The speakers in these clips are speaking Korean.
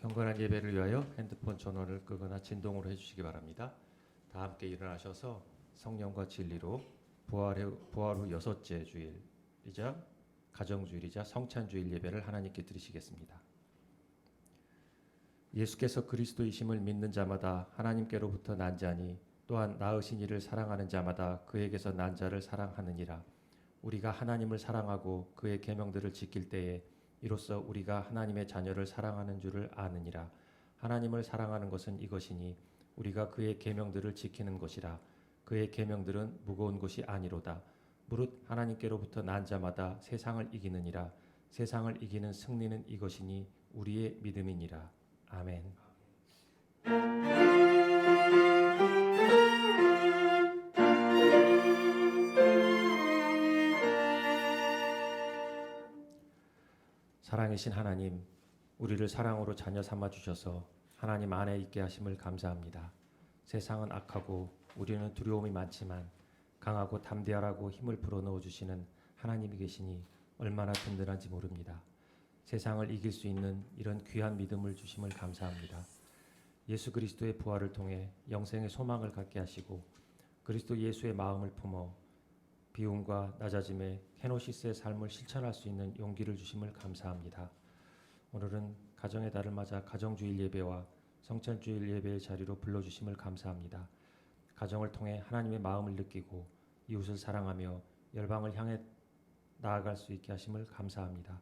경건한 예배를 위하여 핸드폰 전원을 끄거나 진동으로 해주시기 바랍니다. 다 함께 일어나셔서 성령과 진리로 부활 후 여섯째 주일이자 가정주일이자 성찬주일 예배를 하나님께 드리시겠습니다. 예수께서 그리스도이심을 믿는 자마다 하나님께로부터 난 자니 또한 낳으신 이를 사랑하는 자마다 그에게서 난 자를 사랑하느니라. 우리가 하나님을 사랑하고 그의 계명들을 지킬 때에 이로써 우리가 하나님의 자녀를 사랑하는 줄을 아느니라. 하나님을 사랑하는 것은 이것이니 우리가 그의 계명들을 지키는 것이라. 그의 계명들은 무거운 것이 아니로다. 무릇 하나님께로부터 난 자마다 세상을 이기느니라. 세상을 이기는 승리는 이것이니 우리의 믿음이니라. 아멘. 사랑이신 하나님, 우리를 사랑으로 자녀 삼아 주셔서 하나님 안에 있게 하심을 감사합니다. 세상은 악하고 우리는 두려움이 많지만 강하고 담대하라고 힘을 불어넣어 주시는 하나님이 계시니 얼마나 든든한지 모릅니다. 세상을 이길 수 있는 이런 귀한 믿음을 주심을 감사합니다. 예수 그리스도의 부활을 통해 영생의 소망을 갖게 하시고 그리스도 예수의 마음을 품어 비움과 낮아짐에 케노시스의 삶을 실천할 수 있는 용기를 주심을 감사합니다. 오늘은 가정의 달을 맞아 가정주일 예배와 성찬주일 예배의 자리로 불러주심을 감사합니다. 가정을 통해 하나님의 마음을 느끼고 이웃을 사랑하며 열방을 향해 나아갈 수 있게 하심을 감사합니다.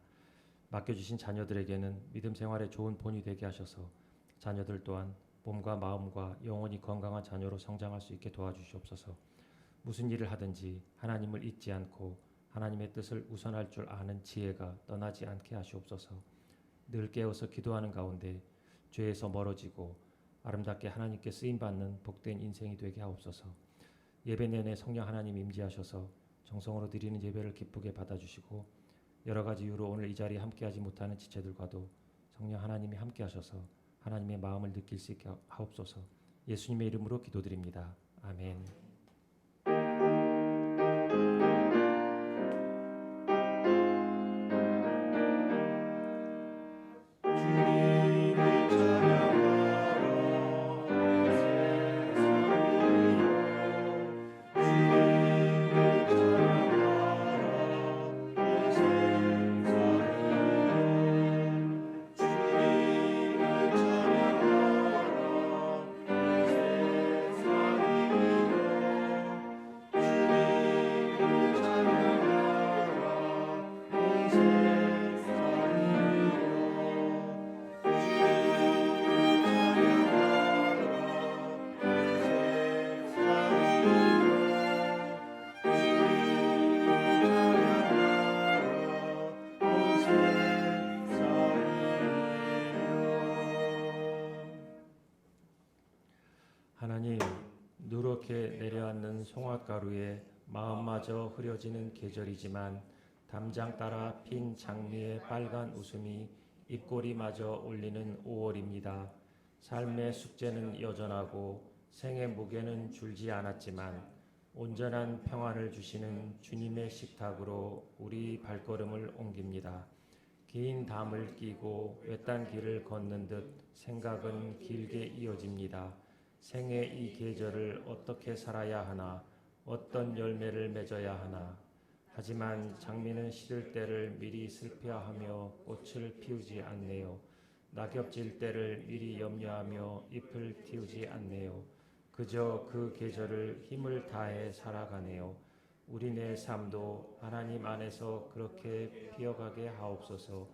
맡겨주신 자녀들에게는 믿음 생활에 좋은 본이 되게 하셔서 자녀들 또한 몸과 마음과 영혼이 건강한 자녀로 성장할 수 있게 도와주시옵소서. 무슨 일을 하든지 하나님을 잊지 않고 하나님의 뜻을 우선할 줄 아는 지혜가 떠나지 않게 하시옵소서. 늘 깨어서 기도하는 가운데 죄에서 멀어지고 아름답게 하나님께 쓰임받는 복된 인생이 되게 하옵소서. 예배 내내 성령 하나님 임재하셔서 정성으로 드리는 예배를 기쁘게 받아주시고 여러 가지 이유로 오늘 이 자리에 함께하지 못하는 지체들과도 성령 하나님이 함께하셔서 하나님의 마음을 느낄 수 있게 하옵소서. 예수님의 이름으로 기도드립니다. 아멘. 하나님, 누렇게 내려앉는 송화가루에 마음마저 흐려지는 계절이지만 담장 따라 핀 장미의 빨간 웃음이 입꼬리마저 올리는 5월입니다. 삶의 숙제는 여전하고 생의 무게는 줄지 않았지만 온전한 평안을 주시는 주님의 식탁으로 우리 발걸음을 옮깁니다. 긴 담을 끼고 외딴 길을 걷는 듯 생각은 길게 이어집니다. 생의 이 계절을 어떻게 살아야 하나, 어떤 열매를 맺어야 하나. 하지만 장미는 시들 때를 미리 슬퍼하며 꽃을 피우지 않네요. 낙엽 질 때를 미리 염려하며 잎을 틔우지 않네요. 그저 그 계절을 힘을 다해 살아가네요. 우리네 삶도 하나님 안에서 그렇게 피어가게 하옵소서.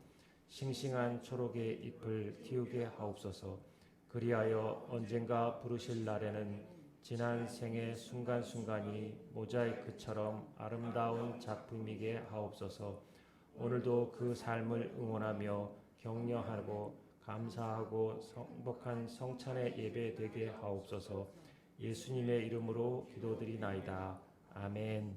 싱싱한 초록의 잎을 틔우게 하옵소서. 그리하여 언젠가 부르실 날에는 지난 생의 순간순간이 모자이크처럼 아름다운 작품이게 하옵소서. 오늘도 그 삶을 응원하며 격려하고 감사하고 행복한 성찬의 예배 되게 하옵소서. 예수님의 이름으로 기도드리나이다. 아멘.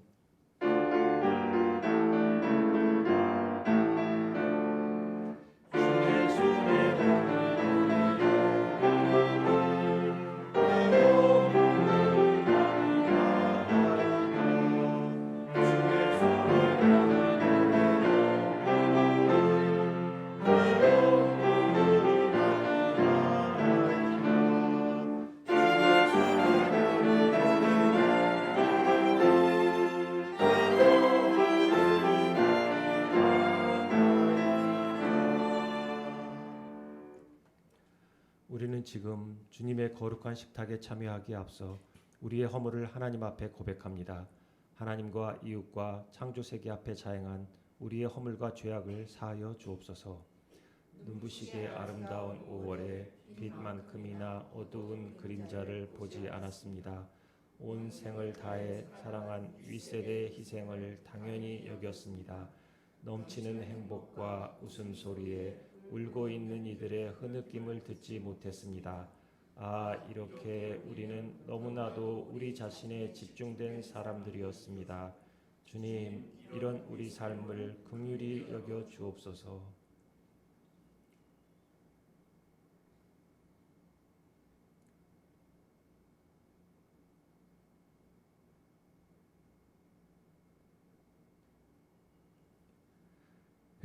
우리는 지금 주님의 거룩한 식탁에 참여하기에 앞서 우리의 허물을 하나님 앞에 고백합니다. 하나님과 이웃과 창조 세계 앞에 자행한 우리의 허물과 죄악을 사하여 주옵소서. 눈부시게 아름다운 5월에 빛만큼이나 어두운 그림자를 보지 않았습니다. 온 생을 다해 사랑한 윗세대의 희생을 당연히 여겼습니다. 넘치는 행복과 웃음소리에 울고 있는 이들의 흐느낌을 듣지 못했습니다. 아, 이렇게 우리는 너무나도 우리 자신에 집중된 사람들이었습니다. 주님, 이런 우리 삶을 긍휼히 여겨 주옵소서.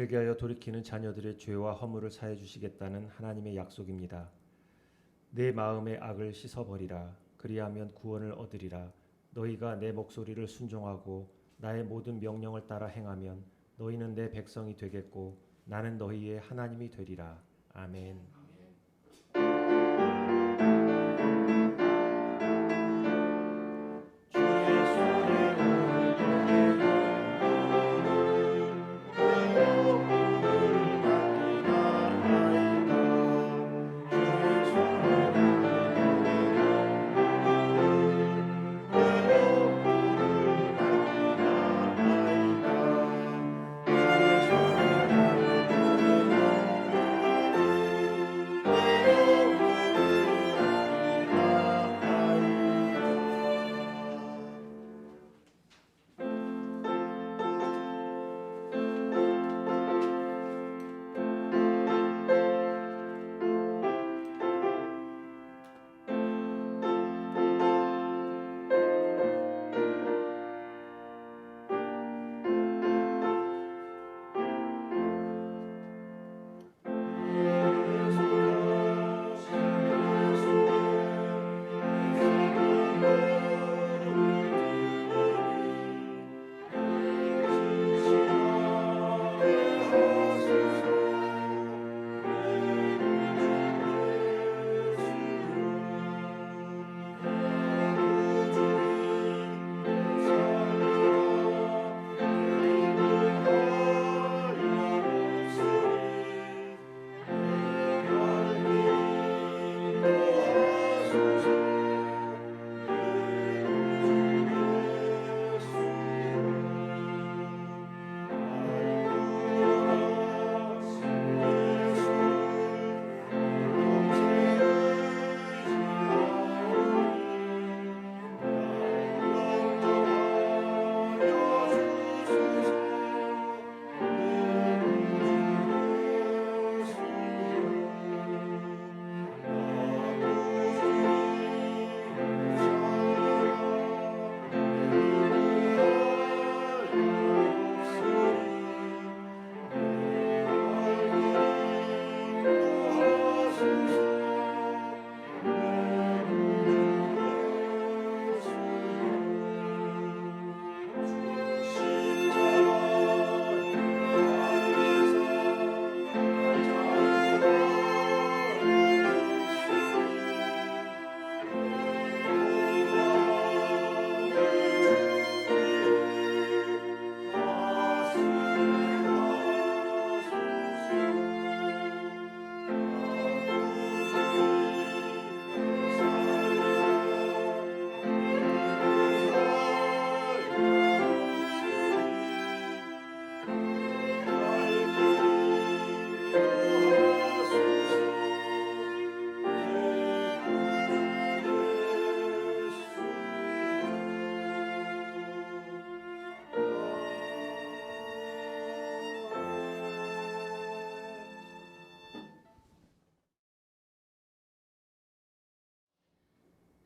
회개하여 돌이키는 자녀들의 죄와 허물을 사해 주시겠다는 하나님의 약속입니다. 내 마음의 악을 씻어버리라. 그리하면 구원을 얻으리라. 너희가 내 목소리를 순종하고 나의 모든 명령을 따라 행하면 너희는 내 백성이 되겠고 나는 너희의 하나님이 되리라. 아멘.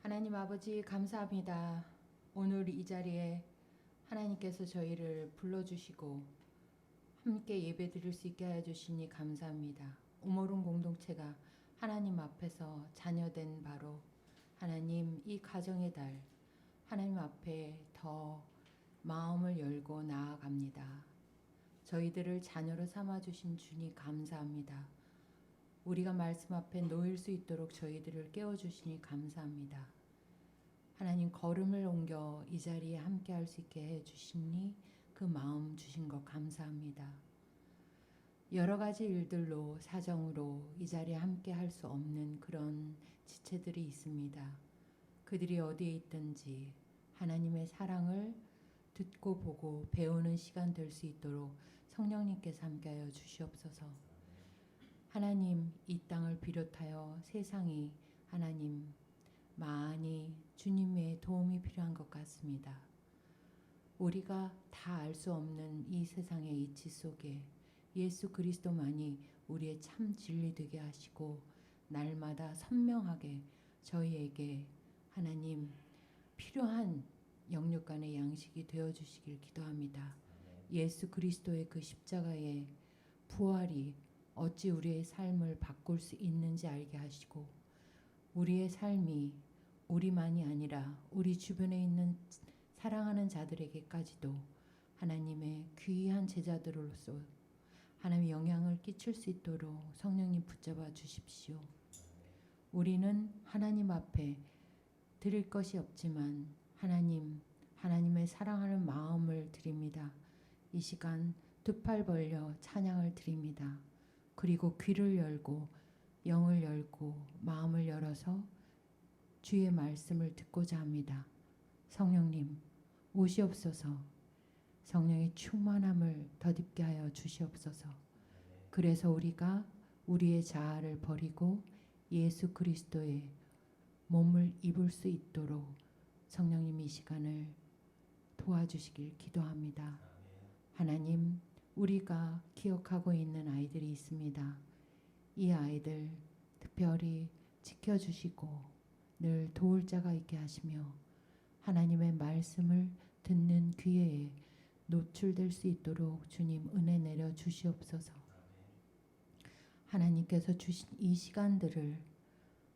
하나님 아버지 감사합니다. 오늘 이 자리에 하나님께서 저희를 불러주시고 함께 예배드릴 수 있게 하여 주시니 감사합니다. 오모른 공동체가 하나님 앞에서 자녀된 바로 하나님 이 가정의 달 하나님 앞에 더 마음을 열고 나아갑니다. 저희들을 자녀로 삼아주신 주님 감사합니다. 우리가 말씀 앞에 놓일 수 있도록 저희들을 깨워주시니 감사합니다. 하나님 걸음을 옮겨 이 자리에 함께 할 수 있게 해주시니 그 마음 주신 것 감사합니다. 여러 가지 일들로 사정으로 이 자리에 함께 할 수 없는 그런 지체들이 있습니다. 그들이 어디에 있든지 하나님의 사랑을 듣고 보고 배우는 시간 될 수 있도록 성령님께서 함께하여 주시옵소서. 하나님, 이 땅을 비롯하여 세상이 하나님 많이 주님의 도움이 필요한 것 같습니다. 우리가 다 알 수 없는 이 세상의 이치 속에 예수 그리스도만이 우리의 참 진리 되게 하시고 날마다 선명하게 저희에게 하나님 필요한 영육간의 양식이 되어 주시길 기도합니다. 예수 그리스도의 그 십자가의 부활이 어찌 우리의 삶을 바꿀 수 있는지 알게 하시고 우리의 삶이 우리만이 아니라 우리 주변에 있는 사랑하는 자들에게까지도 하나님의 귀한 제자들로서 하나님의 영향을 끼칠 수 있도록 성령님 붙잡아 주십시오. 우리는 하나님 앞에 드릴 것이 없지만 하나님의 사랑하는 마음을 드립니다. 이 시간 두 팔 벌려 찬양을 드립니다. 그리고 귀를 열고 영을 열고 마음을 열어서 주의 말씀을 듣고자 합니다. 성령님 오시옵소서. 성령의 충만함을 덧입게 하여 주시옵소서. 그래서 우리가 우리의 자아를 버리고 예수 그리스도의 몸을 입을 수 있도록 성령님 이 시간을 도와주시길 기도합니다. 하나님, 우리가 기억하고 있는 아이들이 있습니다. 이 아이들 특별히 지켜주시고 늘 도울 자가 있게 하시며 하나님의 말씀을 듣는 귀에 노출될 수 있도록 주님 은혜 내려 주시옵소서. 하나님께서 주신 이 시간들을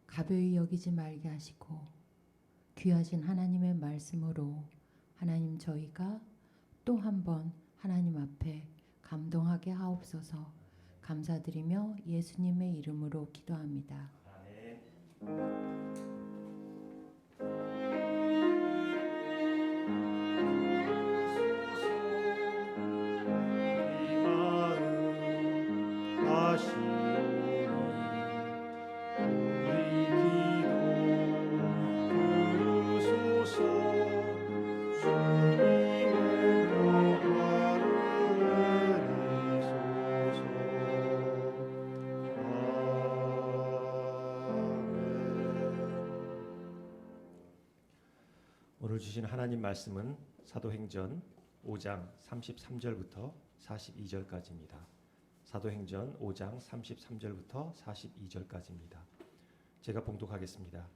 가벼이 여기지 말게 하시고 귀하신 하나님의 말씀으로 하나님 저희가 또 한 번 하나님 앞에 감동하게 하옵소서. 감사드리며 예수님의 이름으로 기도합니다. 오늘 주신 하나님 말씀은 사도행전 5장 33절부터 42절까지입니다. 사도행전 5장 33절부터 42절까지입니다. 제가 봉독하겠습니다.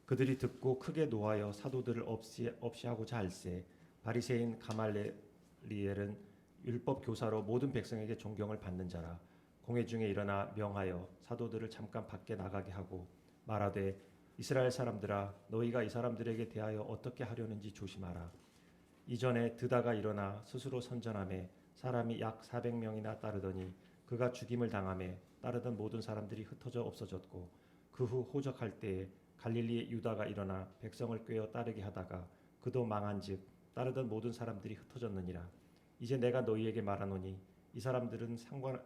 그들이 듣고 크게 노하여 사도들을 없이 하고자 할세 바리새인 가말리엘은 율법 교사로 모든 백성에게 존경을 받는 자라. 공회 중에 일어나 명하여 사도들을 잠깐 밖에 나가게 하고 말하되 이스라엘 사람들아 너희가 이 사람들에게 대하여 어떻게 하려는지 조심하라. 이전에 드다가 일어나 스스로 선전하며 사람이 약 400명이나 따르더니 그가 죽임을 당하며 따르던 모든 사람들이 흩어져 없어졌고 그 후 호적할 때에 갈릴리의 유다가 일어나 백성을 꾀어 따르게 하다가 그도 망한즉 따르던 모든 사람들이 흩어졌느니라. 이제 내가 너희에게 말하노니 이 사람들은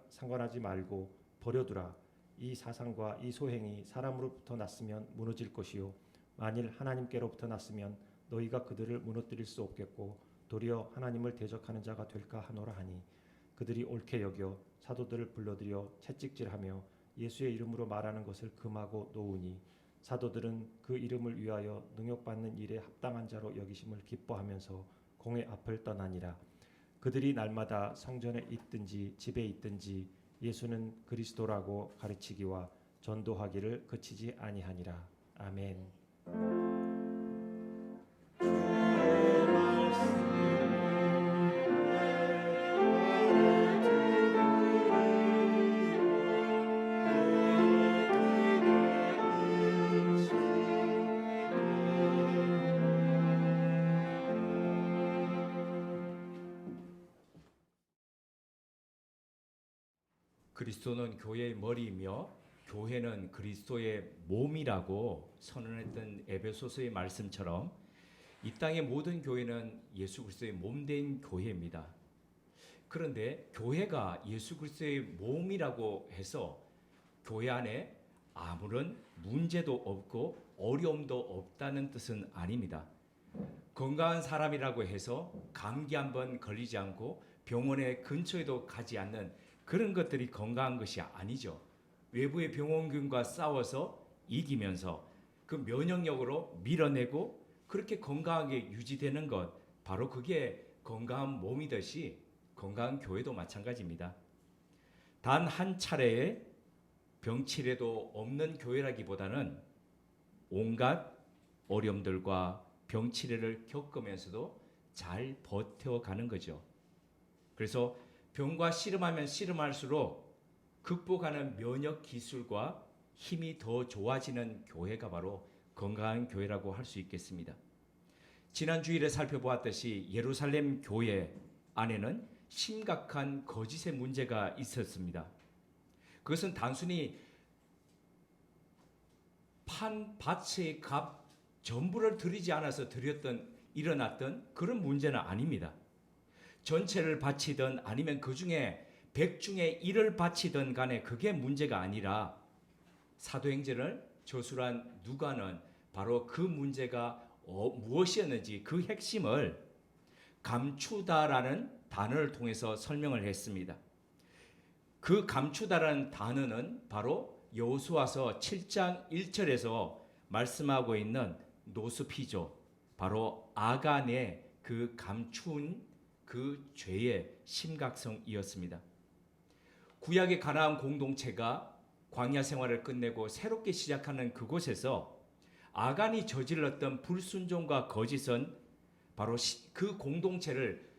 상관하지 말고 버려두라. 이 사상과 이 소행이 사람으로부터 났으면 무너질 것이요 만일 하나님께로부터 났으면 너희가 그들을 무너뜨릴 수 없겠고 도리어 하나님을 대적하는 자가 될까 하노라 하니 그들이 옳게 여겨 사도들을 불러들여 채찍질하며 예수의 이름으로 말하는 것을 금하고 놓으니 사도들은 그 이름을 위하여 능욕받는 일에 합당한 자로 여기심을 기뻐하면서 공회 앞을 떠나니라. 그들이 날마다 성전에 있든지 집에 있든지 예수는 그리스도라고 가르치기와 전도하기를 그치지 아니하니라. 아멘. 그리스도는 교회의 머리이며 교회는 그리스도의 몸이라고 선언했던 에베소서의 말씀처럼 이 땅의 모든 교회는 예수 그리스도의 몸된 교회입니다. 그런데 교회가 예수 그리스도의 몸이라고 해서 교회 안에 아무런 문제도 없고 어려움도 없다는 뜻은 아닙니다. 건강한 사람이라고 해서 감기 한번 걸리지 않고 병원의 근처에도 가지 않는 그런 것들이 건강한 것이 아니죠. 외부의 병원균과 싸워서 이기면서 그 면역력으로 밀어내고 그렇게 건강하게 유지되는 것, 바로 그게 건강한 몸이듯이 건강한 교회도 마찬가지입니다. 단 한 차례의 병치레도 없는 교회라기보다는 온갖 어려움들과 병치레를 겪으면서도 잘 버텨가는 거죠. 그래서 병과 씨름하면 씨름할수록 극복하는 면역 기술과 힘이 더 좋아지는 교회가 바로 건강한 교회라고 할 수 있겠습니다. 지난 주일에 살펴보았듯이 예루살렘 교회 안에는 심각한 거짓의 문제가 있었습니다. 그것은 단순히 판 밭의 값 전부를 드리지 않아서 일어났던 그런 문제는 아닙니다. 전체를 바치든 아니면 그 중에 100 중에 1을 바치든 간에 그게 문제가 아니라 사도행전을 저술한 누가는 바로 그 문제가 무엇이었는지 그 핵심을 감추다라는 단어를 통해서 설명을 했습니다. 그 감추다라는 단어는 바로 여호수아서 7장 1절에서 말씀하고 있는 노스피죠. 바로 아간의 그 감춘 그 죄의 심각성이었습니다. 구약의 가나안 공동체가 광야 생활을 끝내고 새롭게 시작하는 그곳에서 아간이 저질렀던 불순종과 거짓은 바로 그 공동체를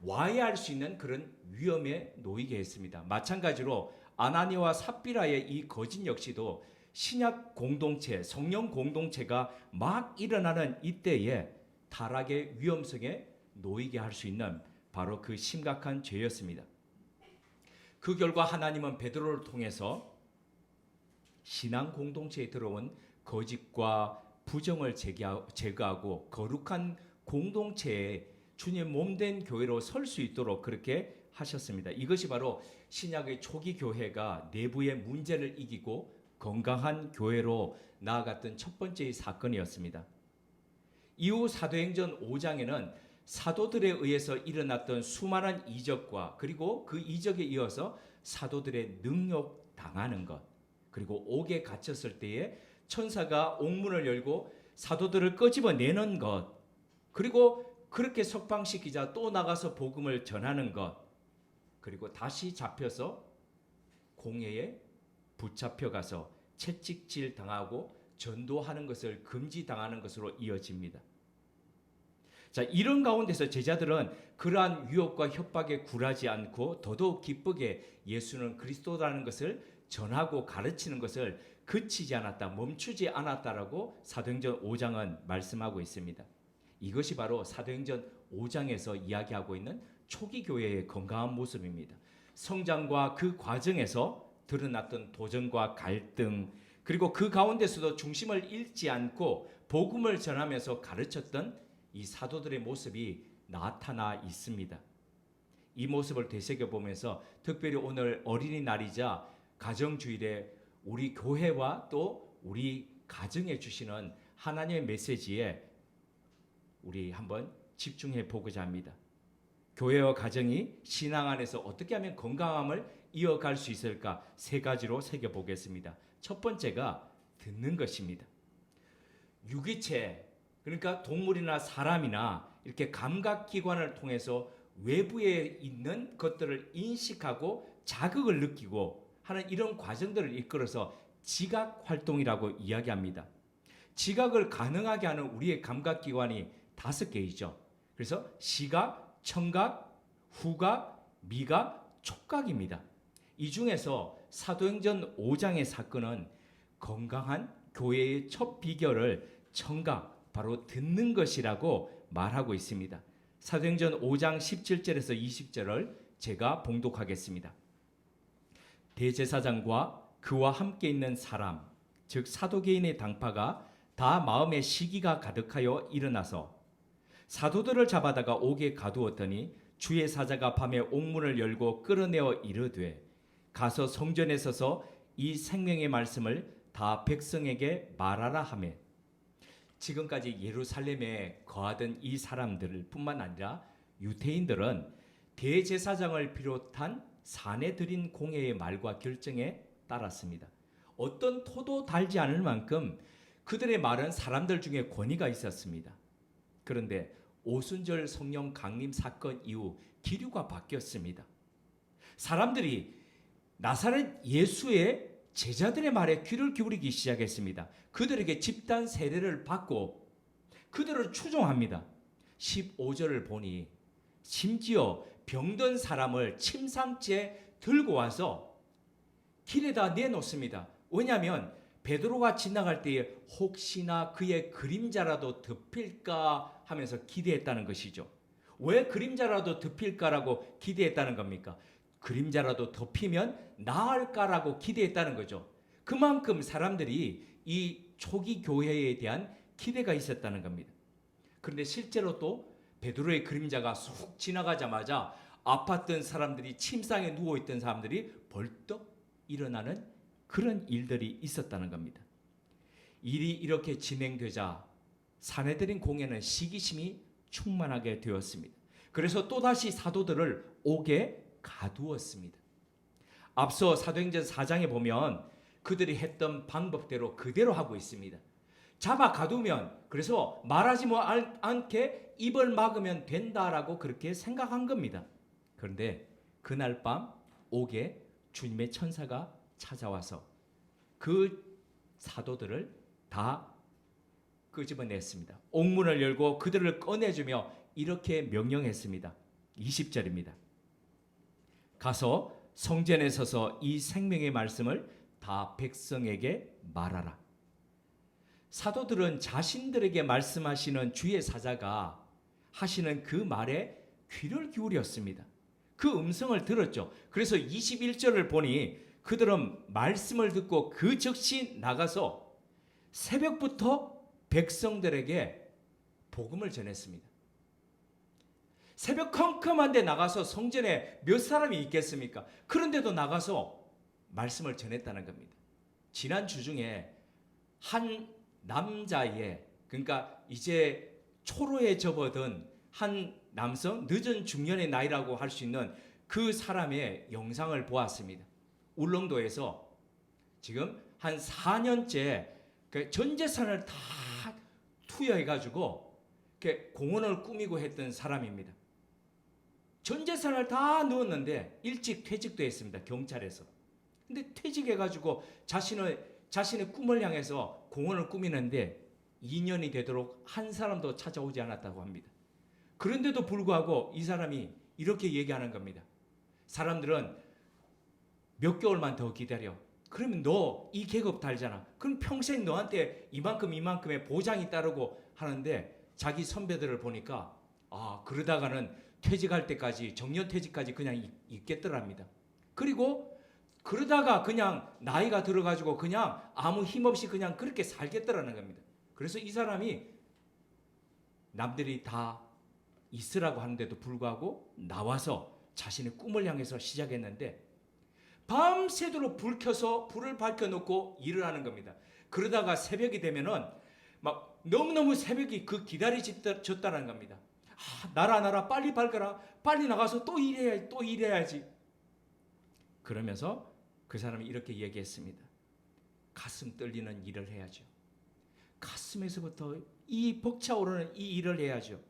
와해할 수 있는 그런 위험에 놓이게 했습니다. 마찬가지로 아나니와 삽비라의 이 거짓 역시도 신약 공동체, 성령 공동체가 막 일어나는 이때에 타락의 위험성에 놓이게 할 수 있는 바로 그 심각한 죄였습니다. 그 결과 하나님은 베드로를 통해서 신앙 공동체에 들어온 거짓과 부정을 제거하고 거룩한 공동체에 주님 몸된 교회로 설 수 있도록 그렇게 하셨습니다. 이것이 바로 신약의 초기 교회가 내부의 문제를 이기고 건강한 교회로 나아갔던 첫 번째 사건이었습니다. 이후 사도행전 5장에는 사도들에 의해서 일어났던 수많은 이적과 그리고 그 이적에 이어서 사도들의 능욕 당하는 것, 그리고 옥에 갇혔을 때에 천사가 옥문을 열고 사도들을 끄집어내는 것, 그리고 그렇게 석방시키자 또 나가서 복음을 전하는 것, 그리고 다시 잡혀서 공회에 붙잡혀가서 채찍질 당하고 전도하는 것을 금지당하는 것으로 이어집니다. 자, 이런 가운데서 제자들은 그러한 유혹과 협박에 굴하지 않고 더더욱 기쁘게 예수는 그리스도라는 것을 전하고 가르치는 것을 그치지 않았다, 멈추지 않았다라고 사도행전 5장은 말씀하고 있습니다. 이것이 바로 사도행전 5장에서 이야기하고 있는 초기 교회의 건강한 모습입니다. 성장과 그 과정에서 드러났던 도전과 갈등, 그리고 그 가운데서도 중심을 잃지 않고 복음을 전하면서 가르쳤던 이 사도들의 모습이 나타나 있습니다. 이 모습을 되새겨보면서 특별히 오늘 어린이날이자 가정주일에 우리 교회와 또 우리 가정에 주시는 하나님의 메시지에 우리 한번 집중해 보고자 합니다. 교회와 가정이 신앙 안에서 어떻게 하면 건강함을 이어갈 수 있을까? 세 가지로 새겨보겠습니다. 첫 번째가 듣는 것입니다. 유기체, 그러니까 동물이나 사람이나 이렇게 감각기관을 통해서 외부에 있는 것들을 인식하고 자극을 느끼고 하는 이런 과정들을 이끌어서 지각활동이라고 이야기합니다. 지각을 가능하게 하는 우리의 감각기관이 5개이죠. 그래서 시각, 청각, 후각, 미각, 촉각입니다. 이 중에서 사도행전 5장의 사건은 건강한 교회의 첫 비결을 청각, 바로 듣는 것이라고 말하고 있습니다. 사도행전 5장 17절에서 20절을 제가 봉독하겠습니다. 대제사장과 그와 함께 있는 사람, 즉 사도계인의 당파가 다 마음에 시기가 가득하여 일어나서 사도들을 잡아다가 옥에 가두었더니 주의 사자가 밤에 옥문을 열고 끌어내어 이르되 가서 성전에 서서 이 생명의 말씀을 다 백성에게 말하라 하매. 지금까지 예루살렘에 거하던 이 사람들 뿐만 아니라 유대인들은 대제사장을 비롯한 사내들인 공회의 말과 결정에 따랐습니다. 어떤 토도 달지 않을 만큼 그들의 말은 사람들 중에 권위가 있었습니다. 그런데 오순절 성령 강림 사건 이후 기류가 바뀌었습니다. 사람들이 나사렛 예수의 제자들의 말에 귀를 기울이기 시작했습니다. 그들에게 집단 세례를 받고 그들을 추종합니다. 15절을 보니 심지어 병든 사람을 침상째 들고 와서 길에다 내놓습니다. 왜냐하면 베드로가 지나갈 때에 혹시나 그의 그림자라도 덮일까 하면서 기대했다는 것이죠. 왜 그림자라도 덮일까라고 기대했다는 겁니까? 그림자라도 덮이면 나을까라고 기대했다는 거죠. 그만큼 사람들이 이 초기 교회에 대한 기대가 있었다는 겁니다. 그런데 실제로 또 베드로의 그림자가 쏙 지나가자마자 아팠던 사람들이, 침상에 누워있던 사람들이 벌떡 일어나는 그런 일들이 있었다는 겁니다. 일이 이렇게 진행되자 사내들인 공회는 시기심이 충만하게 되었습니다. 그래서 또다시 사도들을 옥에 가두었습니다. 앞서 사도행전 4장에 보면 그들이 했던 방법대로 그대로 하고 있습니다. 잡아 가두면, 그래서 말하지 않게 입을 막으면 된다라고 그렇게 생각한 겁니다. 그런데 그날 밤 옥에 주님의 천사가 찾아와서 그 사도들을 다 끄집어냈습니다. 옥문을 열고 그들을 꺼내주며 이렇게 명령했습니다. 20절입니다. 가서 성전에 서서 이 생명의 말씀을 다 백성에게 말하라. 사도들은 자신들에게 말씀하시는 주의 사자가 하시는 그 말에 귀를 기울였습니다. 그 음성을 들었죠. 그래서 21절을 보니 그들은 말씀을 듣고 그 즉시 나가서 새벽부터 백성들에게 복음을 전했습니다. 새벽 컴컴한데 나가서 성전에 몇 사람이 있겠습니까? 그런데도 나가서 말씀을 전했다는 겁니다. 지난 주 중에 한 남자의, 그러니까 이제 초로에 접어든 한 남성, 늦은 중년의 나이라고 할 수 있는 그 사람의 영상을 보았습니다. 울릉도에서 지금 한 4년째 전 재산을 다 투여해가지고 공원을 꾸미고 했던 사람입니다. 전 재산을 다 넣었는데 일찍 퇴직도 했습니다. 경찰에서. 근데 퇴직해가지고 자신의 꿈을 향해서 공원을 꾸미는데 2년이 되도록 한 사람도 찾아오지 않았다고 합니다. 그런데도 불구하고 이 사람이 이렇게 얘기하는 겁니다. 사람들은 몇 개월만 더 기다려. 그러면 너 이 계급 달잖아. 그럼 평생 너한테 이만큼의 보장이 따르고 하는데 자기 선배들을 보니까 그러다가는 퇴직할 때까지, 정년 퇴직까지 그냥 있겠더랍니다. 그리고 그러다가 그냥 나이가 들어가지고 그냥 아무 힘없이 그냥 그렇게 살겠더라는 겁니다. 그래서 이 사람이 남들이 다 있으라고 하는데도 불구하고 나와서 자신의 꿈을 향해서 시작했는데 밤새도록 불을 밝혀놓고 일을 하는 겁니다. 그러다가 새벽이 되면은 막 너무너무 새벽이 기다려졌다는 겁니다. 나라 빨리 밝아라, 빨리 나가서 또 일해야지. 그러면서 그 사람이 이렇게 얘기했습니다. 가슴 떨리는 일을 해야죠. 가슴에서부터 이 벅차오르는 이 일을 해야죠.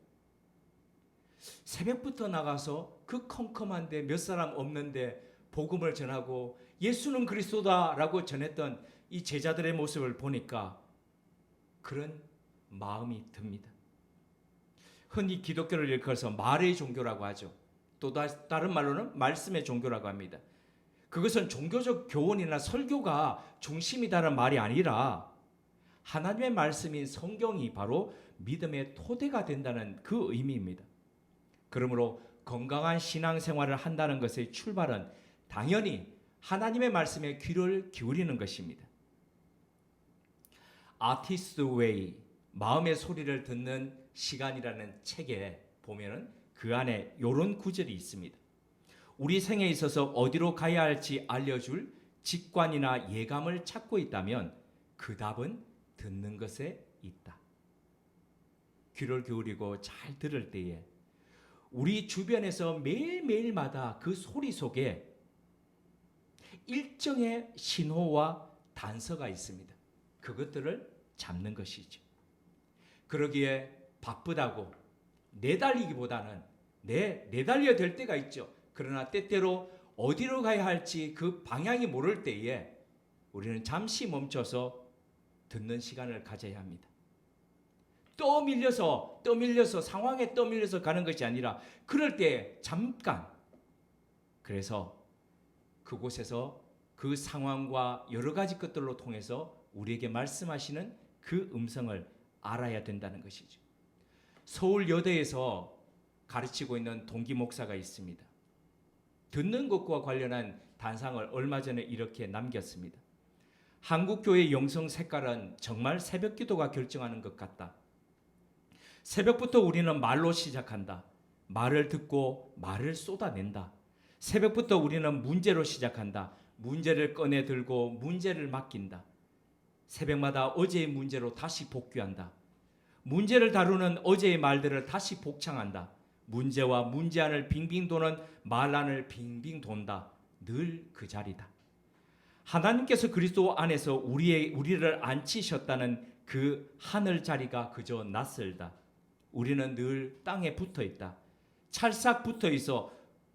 새벽부터 나가서 그 컴컴한데 몇 사람 없는데 복음을 전하고 예수는 그리스도다라고 전했던 이 제자들의 모습을 보니까 그런 마음이 듭니다. 흔히 기독교를 일컬어서 말의 종교라고 하죠. 또 다른 말로는 말씀의 종교라고 합니다. 그것은 종교적 교훈이나 설교가 중심이다라는 말이 아니라 하나님의 말씀인 성경이 바로 믿음의 토대가 된다는 그 의미입니다. 그러므로 건강한 신앙생활을 한다는 것의 출발은 당연히 하나님의 말씀에 귀를 기울이는 것입니다. 아티스트 웨이, 마음의 소리를 듣는 시간이라는 책에 보면은 그 안에 이런 구절이 있습니다. 우리 생에 있어서 어디로 가야 할지 알려줄 직관이나 예감을 찾고 있다면 그 답은 듣는 것에 있다. 귀를 기울이고 잘 들을 때에 우리 주변에서 매일매일마다 그 소리 속에 일정의 신호와 단서가 있습니다. 그것들을 잡는 것이죠. 그러기에 바쁘다고 내달리기보다는 내달려야 될 때가 있죠. 그러나 때때로 어디로 가야 할지 그 방향이 모를 때에 우리는 잠시 멈춰서 듣는 시간을 가져야 합니다. 떠밀려서 상황에 떠밀려서 가는 것이 아니라 그럴 때 잠깐, 그래서 그곳에서 그 상황과 여러 가지 것들로 통해서 우리에게 말씀하시는 그 음성을 알아야 된다는 것이죠. 서울여대에서 가르치고 있는 동기 목사가 있습니다. 듣는 것과 관련한 단상을 얼마 전에 이렇게 남겼습니다. 한국교회의 영성 색깔은 정말 새벽기도가 결정하는 것 같다. 새벽부터 우리는 말로 시작한다. 말을 듣고 말을 쏟아낸다. 새벽부터 우리는 문제로 시작한다. 문제를 꺼내 들고 문제를 맡긴다. 새벽마다 어제의 문제로 다시 복귀한다. 문제를 다루는 어제의 말들을 다시 복창한다. 문제와 문제 안을 빙빙 도는 말 안을 빙빙 돈다. 늘 그 자리다. 하나님께서 그리스도 안에서 우리를 앉히셨다는 그 하늘 자리가 그저 낯설다. 우리는 늘 땅에 붙어 있다. 찰싹 붙어 있어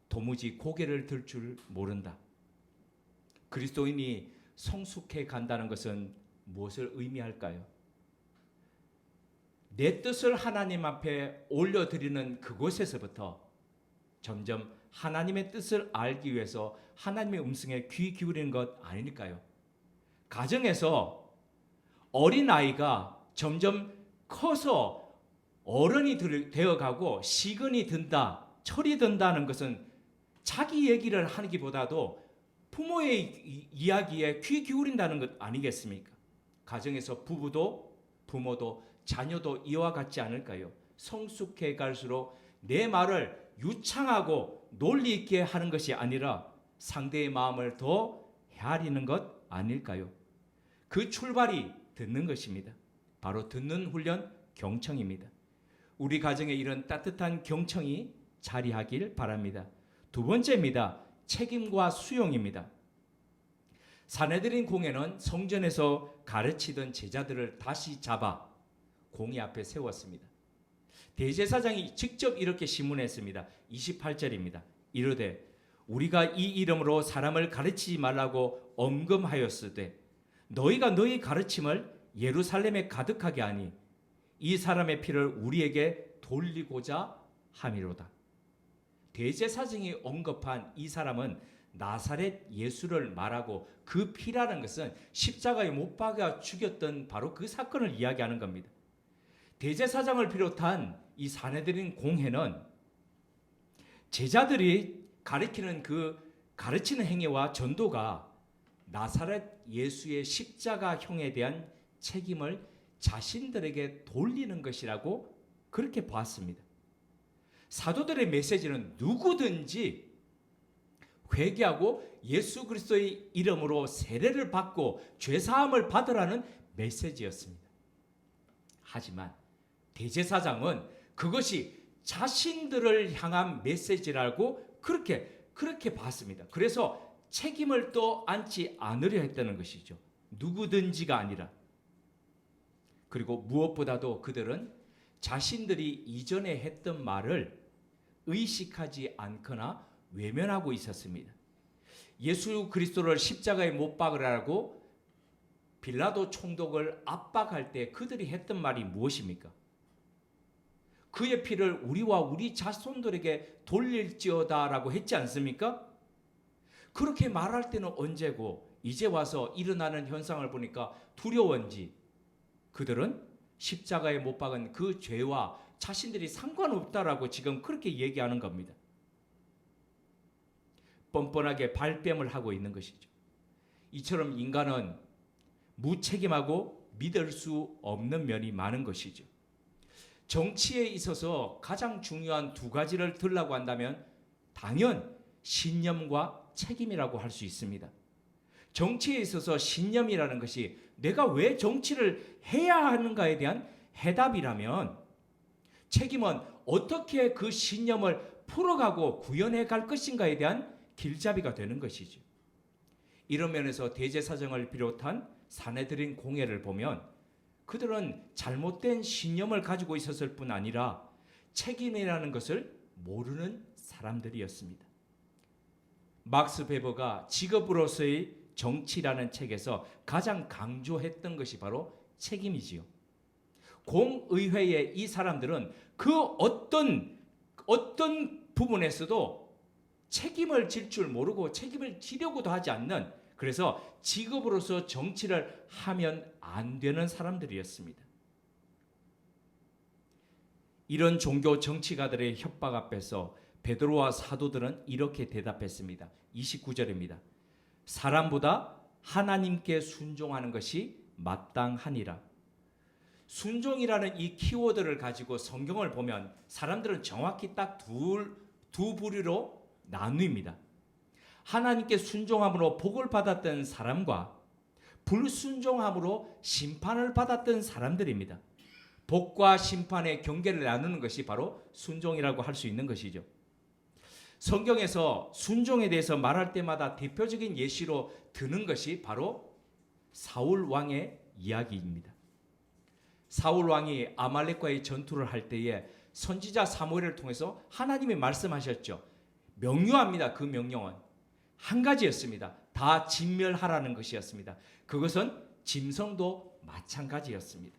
도무지 고개를 들 줄 모른다. 그리스도인이 성숙해 간다는 것은 무엇을 의미할까요? 내 뜻을 하나님 앞에 올려드리는 그곳에서부터 점점 하나님의 뜻을 알기 위해서 하나님의 음성에 귀 기울이는 것 아닐까요? 가정에서 어린아이가 점점 커서 어른이 되어가고 시근이 든다, 철이 든다는 것은 자기 얘기를 하기보다도 부모의 이야기에 귀 기울인다는 것 아니겠습니까? 가정에서 부모도 자녀도 이와 같지 않을까요? 성숙해 갈수록 내 말을 유창하고 논리 있게 하는 것이 아니라 상대의 마음을 더 헤아리는 것 아닐까요? 그 출발이 듣는 것입니다. 바로 듣는 훈련, 경청입니다. 우리 가정에 이런 따뜻한 경청이 자리하길 바랍니다. 두 번째입니다. 책임과 수용입니다. 산헤드린 공회는 성전에서 가르치던 제자들을 다시 잡아 공의 앞에 세웠습니다. 대제사장이 직접 이렇게 신문했습니다. 28절입니다. 이르되 우리가 이 이름으로 사람을 가르치지 말라고 엄금하였으되 너희가 너희 가르침을 예루살렘에 가득하게 하니 이 사람의 피를 우리에게 돌리고자 함이로다. 대제사장이 언급한 이 사람은 나사렛 예수를 말하고 그 피라는 것은 십자가에 못 박아 죽였던 바로 그 사건을 이야기하는 겁니다. 대제사장을 비롯한 이 산헤드린 공회는 제자들이 가르치는 행위와 전도가 나사렛 예수의 십자가형에 대한 책임을 자신들에게 돌리는 것이라고 그렇게 봤습니다. 사도들의 메시지는 누구든지 회개하고 예수 그리스도의 이름으로 세례를 받고 죄사함을 받으라는 메시지였습니다. 하지만 대제사장은 그것이 자신들을 향한 메시지라고 그렇게 봤습니다. 그래서 책임을 또 안지 않으려 했다는 것이죠. 누구든지가 아니라. 그리고 무엇보다도 그들은 자신들이 이전에 했던 말을 의식하지 않거나 외면하고 있었습니다. 예수 그리스도를 십자가에 못 박으라고 빌라도 총독을 압박할 때 그들이 했던 말이 무엇입니까? 그의 피를 우리와 우리 자손들에게 돌릴지어다라고 했지 않습니까? 그렇게 말할 때는 언제고 이제 와서 일어나는 현상을 보니까 두려운지 그들은 십자가에 못 박은 그 죄와 자신들이 상관없다라고 지금 그렇게 얘기하는 겁니다. 뻔뻔하게 발뺌을 하고 있는 것이죠. 이처럼 인간은 무책임하고 믿을 수 없는 면이 많은 것이죠. 정치에 있어서 가장 중요한 두 가지를 들라고 한다면 당연 신념과 책임이라고 할 수 있습니다. 정치에 있어서 신념이라는 것이 내가 왜 정치를 해야 하는가에 대한 해답이라면, 책임은 어떻게 그 신념을 풀어가고 구현해 갈 것인가에 대한 길잡이가 되는 것이죠. 이런 면에서 대제사장을 비롯한 사내들인 공회를 보면 그들은 잘못된 신념을 가지고 있었을 뿐 아니라 책임이라는 것을 모르는 사람들이었습니다. 막스 베버가 직업으로서의 정치라는 책에서 가장 강조했던 것이 바로 책임이지요. 공의회의 이 사람들은 그 어떤 부분에서도 책임을 질 줄 모르고 책임을 지려고도 하지 않는, 그래서 직업으로서 정치를 하면 안 되는 사람들이었습니다. 이런 종교 정치가들의 협박 앞에서 베드로와 사도들은 이렇게 대답했습니다. 29절입니다. 사람보다 하나님께 순종하는 것이 마땅하니라. 순종이라는 이 키워드를 가지고 성경을 보면 사람들은 정확히 딱 두 부류로 나누입니다. 하나님께 순종함으로 복을 받았던 사람과 불순종함으로 심판을 받았던 사람들입니다. 복과 심판의 경계를 나누는 것이 바로 순종이라고 할 수 있는 것이죠. 성경에서 순종에 대해서 말할 때마다 대표적인 예시로 드는 것이 바로 사울 왕의 이야기입니다. 사울 왕이 아말렉과의 전투를 할 때에 선지자 사무엘을 통해서 하나님이 말씀하셨죠. 명료합니다. 그 명령은 한 가지였습니다. 다 진멸하라는 것이었습니다. 그것은 짐승도 마찬가지였습니다.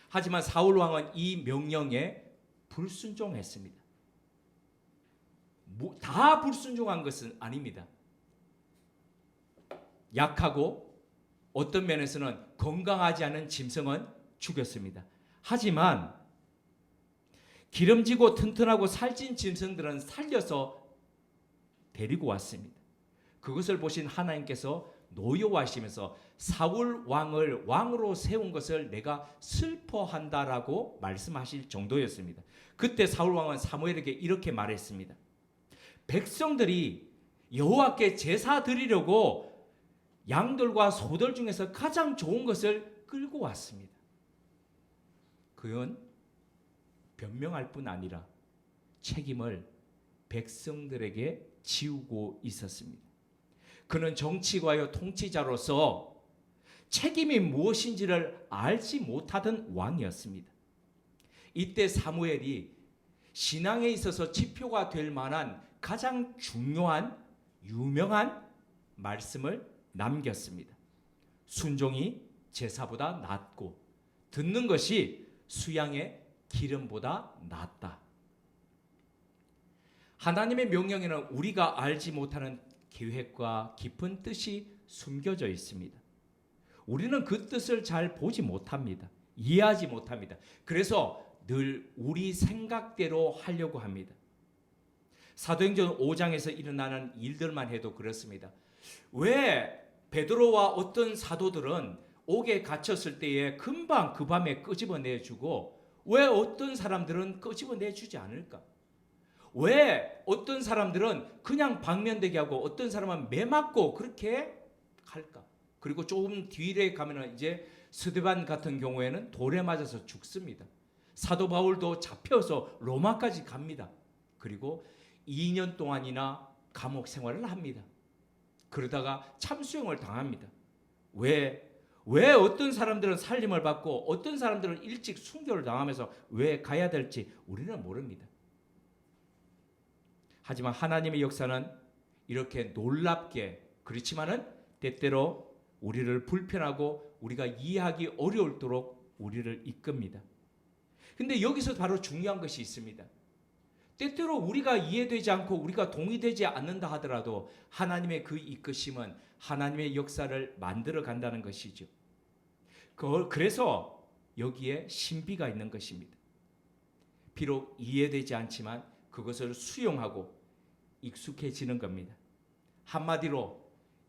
하지만 사울 왕은 이 명령에 불순종했습니다. 다 불순종한 것은 아닙니다. 약하고 어떤 면에서는 건강하지 않은 짐승은 죽였습니다. 하지만 기름지고 튼튼하고 살찐 짐승들은 살려서 데리고 왔습니다. 그것을 보신 하나님께서 노여워하시면서 사울 왕을 왕으로 세운 것을 내가 슬퍼한다라고 말씀하실 정도였습니다. 그때 사울 왕은 사무엘에게 이렇게 말했습니다. 백성들이 여호와께 제사 드리려고 양들과 소들 중에서 가장 좋은 것을 끌고 왔습니다. 그건 변명할 뿐 아니라 책임을 백성들에게 지우고 있었습니다. 그는 정치가요 통치자로서 책임이 무엇인지를 알지 못하던 왕이었습니다. 이때 사무엘이 신앙에 있어서 지표가 될 만한 가장 중요한 유명한 말씀을 남겼습니다. 순종이 제사보다 낫고 듣는 것이 수양의 기름보다 낫다. 하나님의 명령에는 우리가 알지 못하는 계획과 깊은 뜻이 숨겨져 있습니다. 우리는 그 뜻을 잘 보지 못합니다. 이해하지 못합니다. 그래서 늘 우리 생각대로 하려고 합니다. 사도행전 5장에서 일어나는 일들만 해도 그렇습니다. 왜 베드로와 어떤 사도들은 옥에 갇혔을 때에 금방 그 밤에 끄집어내주고 왜 어떤 사람들은 끄집어내주지 않을까? 왜 어떤 사람들은 그냥 방면되게 하고 어떤 사람은 매 맞고 그렇게 할까? 그리고 조금 뒤에 가면은 이제 스데반 같은 경우에는 돌에 맞아서 죽습니다. 사도 바울도 잡혀서 로마까지 갑니다. 그리고 2년 동안이나 감옥 생활을 합니다. 그러다가 참수형을 당합니다. 왜 어떤 사람들은 살림을 받고 어떤 사람들은 일찍 순교를 당하면서 왜 가야 될지 우리는 모릅니다. 하지만 하나님의 역사는 이렇게 놀랍게 그렇지만은 때때로 우리를 불편하고 우리가 이해하기 어려울도록 우리를 이끕니다. 근데 여기서 바로 중요한 것이 있습니다. 때때로 우리가 이해되지 않고 우리가 동의되지 않는다 하더라도 하나님의 그 이끄심은 하나님의 역사를 만들어 간다는 것이죠. 그래서 여기에 신비가 있는 것입니다. 비록 이해되지 않지만 그것을 수용하고 익숙해지는 겁니다. 한마디로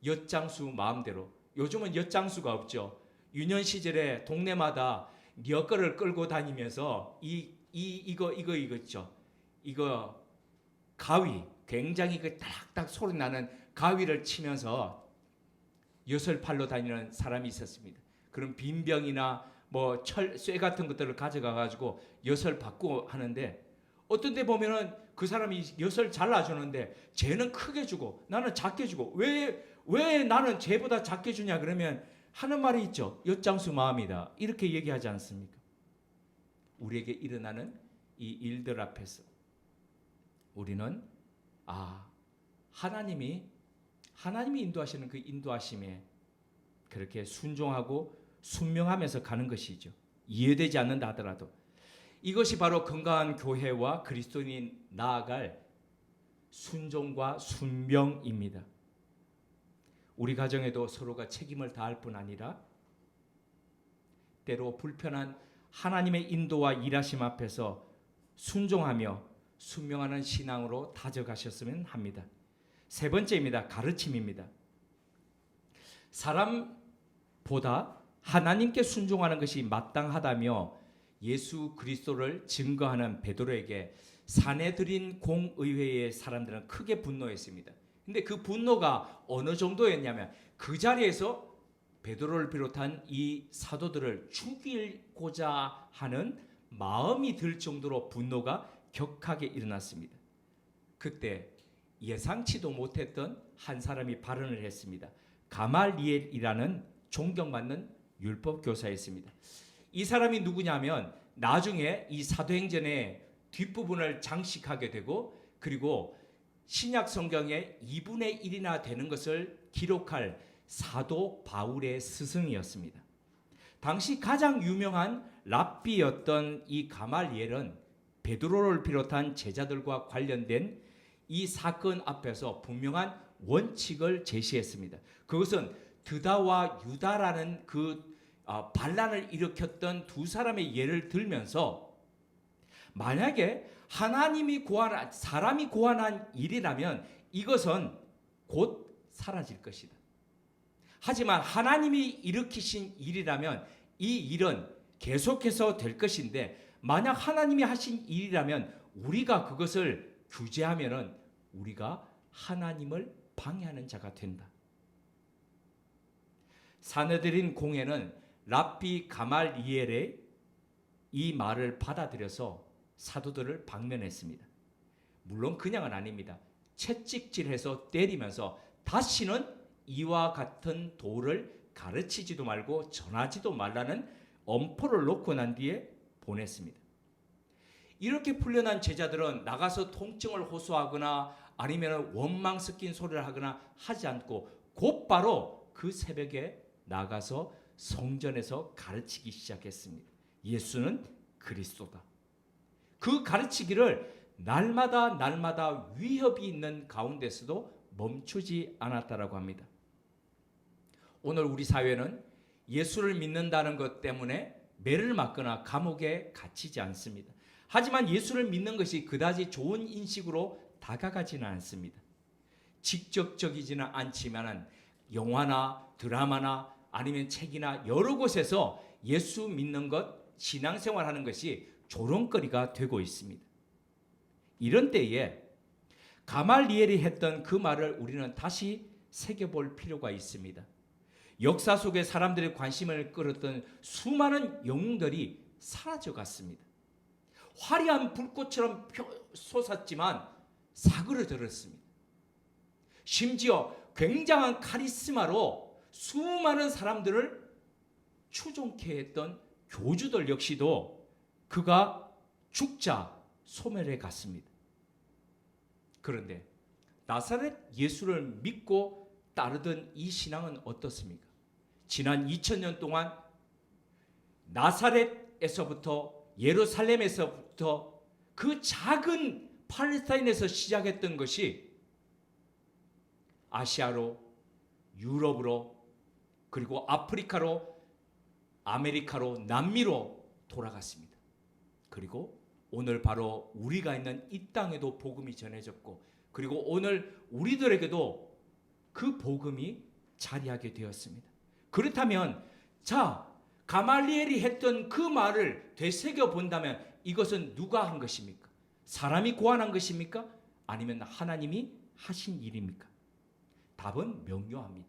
엿장수 마음대로. 요즘은 엿장수가 없죠. 유년 시절에 동네마다 여거를 끌고 다니면서 이거 있죠. 이거 가위, 굉장히 그 딱딱 소리 나는 가위를 치면서 엿을 팔러 다니는 사람이 있었습니다. 그런 빈병이나 뭐 쇠 같은 것들을 가져가 가지고 엿을 받고 하는데, 어떤 데 보면은 그 사람이 엿을 잘라주는데 쟤는 크게 주고 나는 작게 주고, 왜 나는 쟤보다 작게 주냐 그러면 하는 말이 있죠. 엿장수 마음이다, 이렇게 얘기하지 않습니까? 우리에게 일어나는 이 일들 앞에서 우리는 하나님이 인도하시는 그 인도하심에 그렇게 순종하고 순명하면서 가는 것이죠. 이해되지 않는다 하더라도. 이것이 바로 건강한 교회와 그리스도인이 나아갈 순종과 순명입니다. 우리 가정에도 서로가 책임을 다할 뿐 아니라 때로 불편한 하나님의 인도와 일하심 앞에서 순종하며 순명하는 신앙으로 다져가셨으면 합니다. 세 번째입니다. 가르침입니다. 사람보다 하나님께 순종하는 것이 마땅하다며 예수 그리스도를 증거하는 베드로에게 사내들인 공의회의 사람들은 크게 분노했습니다. 근데 그 분노가 어느 정도였냐면, 그 자리에서 베드로를 비롯한 이 사도들을 죽이고자 하는 마음이 들 정도로 분노가 격하게 일어났습니다. 그때 예상치도 못했던 한 사람이 발언을 했습니다. 가말리엘이라는 존경받는 율법 교사였습니다. 이 사람이 누구냐면 나중에 이 사도행전의 뒷부분을 장식하게 되고, 그리고 신약 성경의 2분의 1이나 되는 것을 기록할 사도 바울의 스승이었습니다. 당시 가장 유명한 랍비였던 이 가말리엘은 베드로를 비롯한 제자들과 관련된 이 사건 앞에서 분명한 원칙을 제시했습니다. 그것은 드다와 유다라는 그 반란을 일으켰던 두 사람의 예를 들면서, 만약에 사람이 고안한 일이라면 이것은 곧 사라질 것이다. 하지만 하나님이 일으키신 일이라면 이 일은 계속해서 될 것인데, 만약 하나님이 하신 일이라면 우리가 그것을 규제하면은 우리가 하나님을 방해하는 자가 된다. 사내들인 공회는 랍비 가말리엘의 이 말을 받아들여서 사도들을 방면했습니다. 물론 그냥은 아닙니다. 채찍질해서 때리면서 다시는 이와 같은 도를 가르치지도 말고 전하지도 말라는 엄포를 놓고 난 뒤에 보냈습니다. 이렇게 풀려난 제자들은 나가서 통증을 호소하거나 아니면 원망 섞인 소리를 하거나 하지 않고 곧바로 그 새벽에 나가서 성전에서 가르치기 시작했습니다. 예수는 그리스도다. 그 가르치기를 날마다 위협이 있는 가운데서도 멈추지 않았다라고 합니다. 오늘 우리 사회는 예수를 믿는다는 것 때문에 매를 맞거나 감옥에 갇히지 않습니다. 하지만 예수를 믿는 것이 그다지 좋은 인식으로 다가가지는 않습니다. 직접적이지는 않지만은 영화나 드라마나 아니면 책이나 여러 곳에서 예수 믿는 것, 신앙생활하는 것이 조롱거리가 되고 있습니다. 이런 때에 가말리엘이 했던 그 말을 우리는 다시 새겨볼 필요가 있습니다. 역사 속에 사람들의 관심을 끌었던 수많은 영웅들이 사라져갔습니다. 화려한 불꽃처럼 솟았지만 사그러들었습니다. 심지어 굉장한 카리스마로 수많은 사람들을 추종케 했던 교주들 역시도 그가 죽자 소멸해 갔습니다. 그런데 나사렛 예수를 믿고 따르던 이 신앙은 어떻습니까? 지난 2000년 동안 나사렛에서부터 예루살렘에서부터 그 작은 팔레스타인에서 시작했던 것이 아시아로, 유럽으로, 그리고 아프리카로, 아메리카로, 남미로 돌아갔습니다. 그리고 오늘 바로 우리가 있는 이 땅에도 복음이 전해졌고, 그리고 오늘 우리들에게도 그 복음이 자리하게 되었습니다. 그렇다면 자, 가말리엘이 했던 그 말을 되새겨 본다면 이것은 누가 한 것입니까? 사람이 고안한 것입니까? 아니면 하나님이 하신 일입니까? 답은 명료합니다.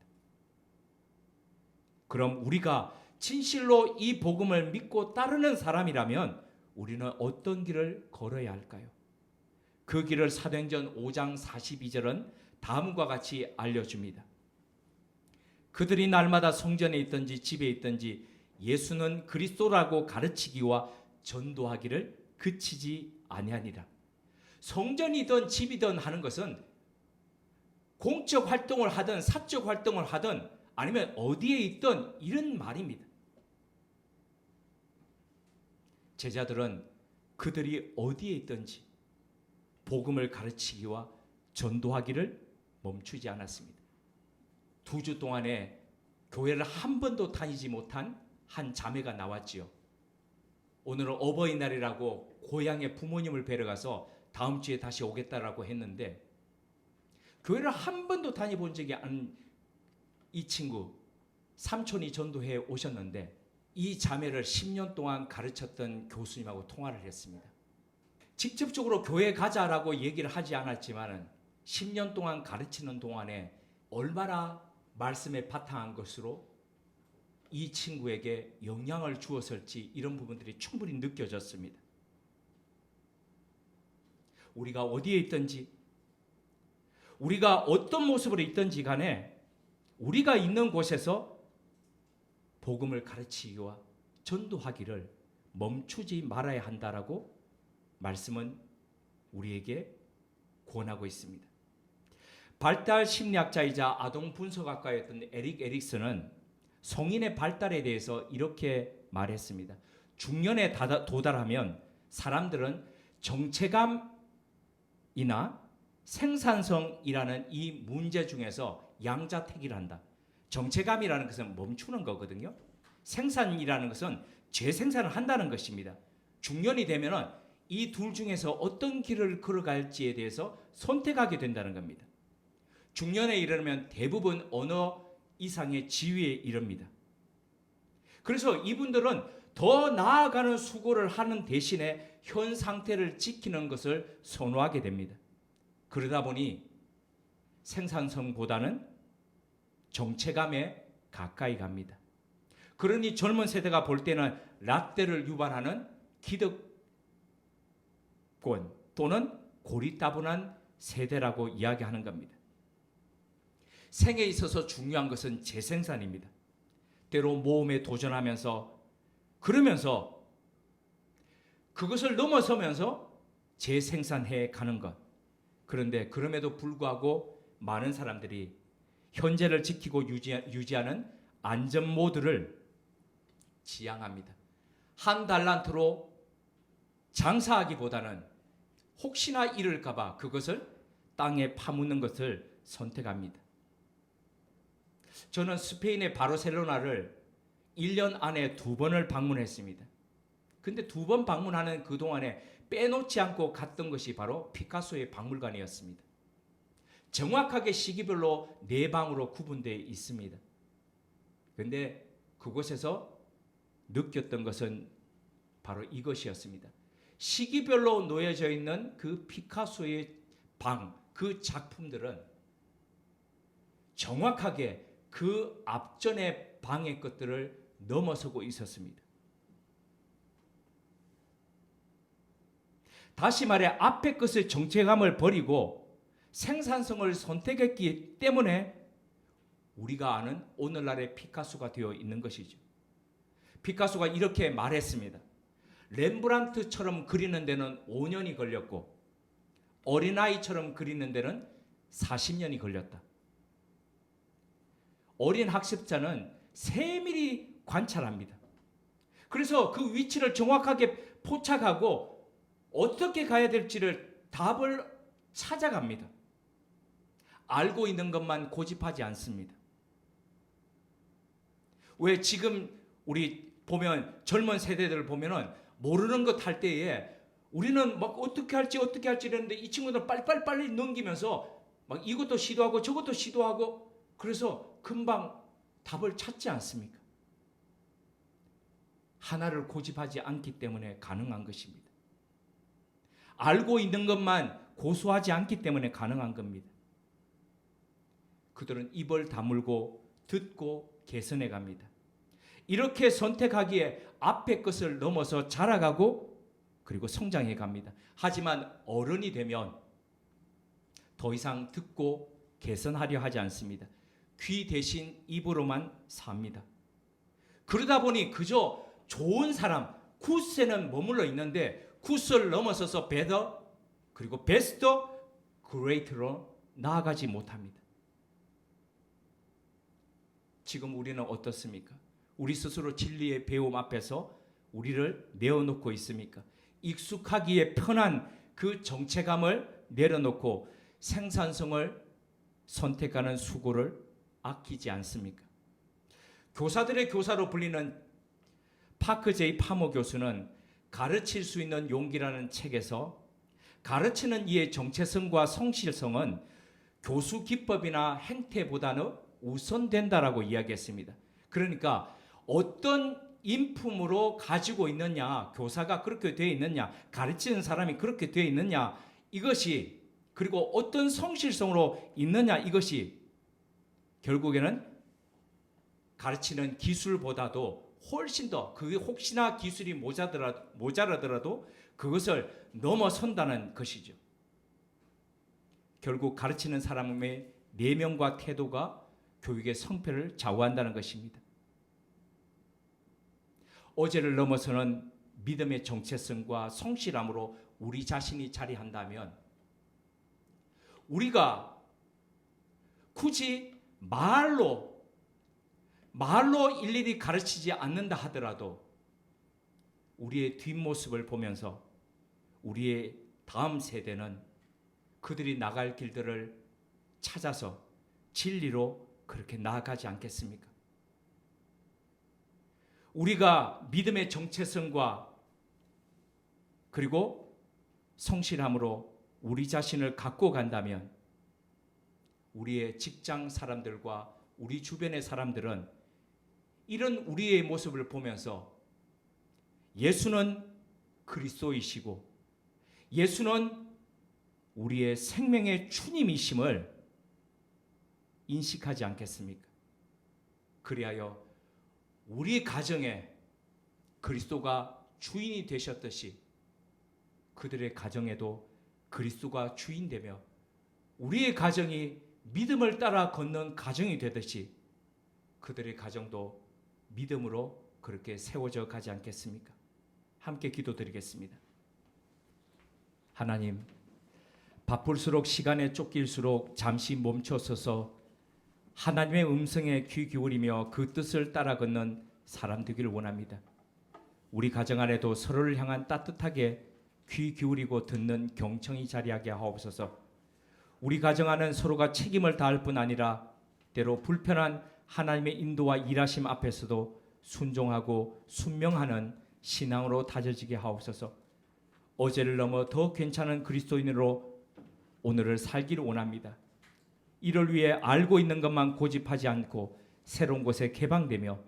그럼 우리가 진실로 이 복음을 믿고 따르는 사람이라면 우리는 어떤 길을 걸어야 할까요? 그 길을 사도행전 5장 42절은 다음과 같이 알려줍니다. 그들이 날마다 성전에 있든지 집에 있든지 예수는 그리스도라고 가르치기와 전도하기를 그치지 아니하니라. 성전이든 집이든 하는 것은 공적 활동을 하든 사적 활동을 하든 아니면 어디에 있든 이런 말입니다. 제자들은 그들이 어디에 있든지 복음을 가르치기와 전도하기를 멈추지 않았습니다. 2주 동안에 교회를 한 번도 다니지 못한 한 자매가 나왔지요. 오늘은 어버이날이라고 고향에 부모님을 뵈러 가서 다음 주에 다시 오겠다라고 했는데 교회를 한 번도 다녀본 적이 않은 이 친구, 삼촌이 전도해 오셨는데 이 자매를 10년 동안 가르쳤던 교수님하고 통화를 했습니다. 직접적으로 교회 가자라고 얘기를 하지 않았지만 10년 동안 가르치는 동안에 얼마나 말씀에 바탕한 것으로 이 친구에게 영향을 주었을지 이런 부분들이 충분히 느껴졌습니다. 우리가 어디에 있든지 우리가 어떤 모습으로 있든지 간에 우리가 있는 곳에서 복음을 가르치기와 전도하기를 멈추지 말아야 한다라고 말씀은 우리에게 권하고 있습니다. 발달 심리학자이자 아동 분석학가였던 에릭 에릭슨은 성인의 발달에 대해서 이렇게 말했습니다. 중년에 도달하면 사람들은 정체감이나 생산성이라는 이 문제 중에서 양자택일을 한다. 정체감이라는 것은 멈추는 거거든요. 생산이라는 것은 재생산을 한다는 것입니다. 중년이 되면은 이 둘 중에서 어떤 길을 걸어갈지에 대해서 선택하게 된다는 겁니다. 중년에 이르면 대부분 언어 이상의 지위에 이릅니다. 그래서 이분들은 더 나아가는 수고를 하는 대신에 현 상태를 지키는 것을 선호하게 됩니다. 그러다 보니 생산성보다는 정체감에 가까이 갑니다. 그러니 젊은 세대가 볼 때는 라떼를 유발하는 기득권 또는 고리따분한 세대라고 이야기하는 겁니다. 생에 있어서 중요한 것은 재생산입니다. 때로 모험에 도전하면서 그러면서 그것을 넘어서면서 재생산해 가는 것. 그런데 그럼에도 불구하고 많은 사람들이 현재를 지키고 유지하는 안전 모드를 지향합니다. 한 달란트로 장사하기보다는 혹시나 잃을까봐 그것을 땅에 파묻는 것을 선택합니다. 저는 스페인의 바르셀로나를 1년 안에 2번을 방문했습니다. 근데 2번 방문하는 그동안에 빼놓지 않고 갔던 것이 바로 피카소의 박물관이었습니다. 정확하게 시기별로 4방으로 구분되어 있습니다. 근데 그곳에서 느꼈던 것은 바로 이것이었습니다. 시기별로 놓여져 있는 그 피카소의 방, 그 작품들은 정확하게 그 앞전의 방의 것들을 넘어서고 있었습니다. 다시 말해 앞의 것을 정체감을 버리고 생산성을 선택했기 때문에 우리가 아는 오늘날의 피카소가 되어 있는 것이죠. 피카소가 이렇게 말했습니다. 렘브란트처럼 그리는 데는 5년이 걸렸고 어린아이처럼 그리는 데는 40년이 걸렸다. 어린 학습자는 세밀히 관찰합니다. 그래서 그 위치를 정확하게 포착하고 어떻게 가야 될지를 답을 찾아갑니다. 알고 있는 것만 고집하지 않습니다. 왜 지금 우리 보면 젊은 세대들을 보면은 모르는 것 할 때에 우리는 막 어떻게 할지 이랬는데 이 친구들은 빨리 넘기면서 막 이것도 시도하고 저것도 시도하고 그래서 금방 답을 찾지 않습니까? 하나를 고집하지 않기 때문에 가능한 것입니다. 알고 있는 것만 고수하지 않기 때문에 가능한 겁니다. 그들은 입을 다물고 듣고 개선해 갑니다. 이렇게 선택하기에 앞의 것을 넘어서 자라가고 그리고 성장해 갑니다. 하지만 어른이 되면 더 이상 듣고 개선하려 하지 않습니다. 귀 대신 입으로만 삽니다. 그러다 보니 그저 좋은 사람, 굿에는 머물러 있는데 굿을 넘어서서 better 그리고 best, great로 나아가지 못합니다. 지금 우리는 어떻습니까? 우리 스스로 진리의 배움 앞에서 우리를 내어놓고 있습니까? 익숙하기에 편한 그 정체감을 내려놓고 생산성을 선택하는 수고를 아끼지 않습니까? 교사들의 교사로 불리는 파크 제이 파머 교수는 가르칠 수 있는 용기라는 책에서 가르치는 이의 정체성과 성실성은 교수 기법이나 행태보다는 우선된다라고 이야기했습니다. 그러니까 어떤 인품으로 가지고 있느냐, 교사가 그렇게 되어 있느냐, 가르치는 사람이 그렇게 되어 있느냐, 이것이 그리고 어떤 성실성으로 있느냐, 이것이 결국에는 가르치는 기술보다도 훨씬 더 그게 혹시나 기술이 모자라더라도 그것을 넘어선다는 것이죠. 결국 가르치는 사람의 내면과 태도가 교육의 성패를 좌우한다는 것입니다. 어제를 넘어서는 믿음의 정체성과 성실함으로 우리 자신이 자리한다면 우리가 굳이 말로 일일이 가르치지 않는다 하더라도 우리의 뒷모습을 보면서 우리의 다음 세대는 그들이 나갈 길들을 찾아서 진리로 그렇게 나아가지 않겠습니까? 우리가 믿음의 정체성과 그리고 성실함으로 우리 자신을 갖고 간다면 우리의 직장 사람들과 우리 주변의 사람들은 이런 우리의 모습을 보면서 예수는 그리스도이시고 예수는 우리의 생명의 주님이심을 인식하지 않겠습니까? 그리하여 우리 가정에 그리스도가 주인이 되셨듯이 그들의 가정에도 그리스도가 주인되며 우리의 가정이 믿음을 따라 걷는 가정이 되듯이 그들의 가정도 믿음으로 그렇게 세워져 가지 않겠습니까? 함께 기도드리겠습니다. 하나님, 바쁠수록 시간에 쫓길수록 잠시 멈춰서서 하나님의 음성에 귀 기울이며 그 뜻을 따라 걷는 사람 되기를 원합니다. 우리 가정 안에도 서로를 향한 따뜻하게 귀 기울이고 듣는 경청이 자리하게 하옵소서. 우리 가정 안은 서로가 책임을 다할 뿐 아니라 때로 불편한 하나님의 인도와 일하심 앞에서도 순종하고 순명하는 신앙으로 다져지게 하옵소서. 어제를 넘어 더 괜찮은 그리스도인으로 오늘을 살기를 원합니다. 이를 위해 알고 있는 것만 고집하지 않고 새로운 곳에 개방되며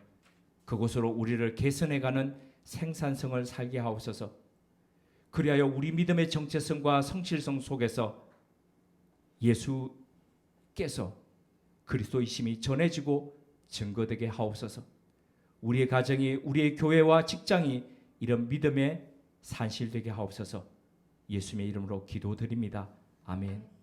그곳으로 우리를 개선해가는 생산성을 살게 하옵소서. 그리하여 우리 믿음의 정체성과 성실성 속에서 예수께서 그리스도이심이 전해지고 증거되게 하옵소서. 우리의 가정이, 우리의 교회와 직장이 이런 믿음의 산실되게 하옵소서. 예수님의 이름으로 기도드립니다. 아멘.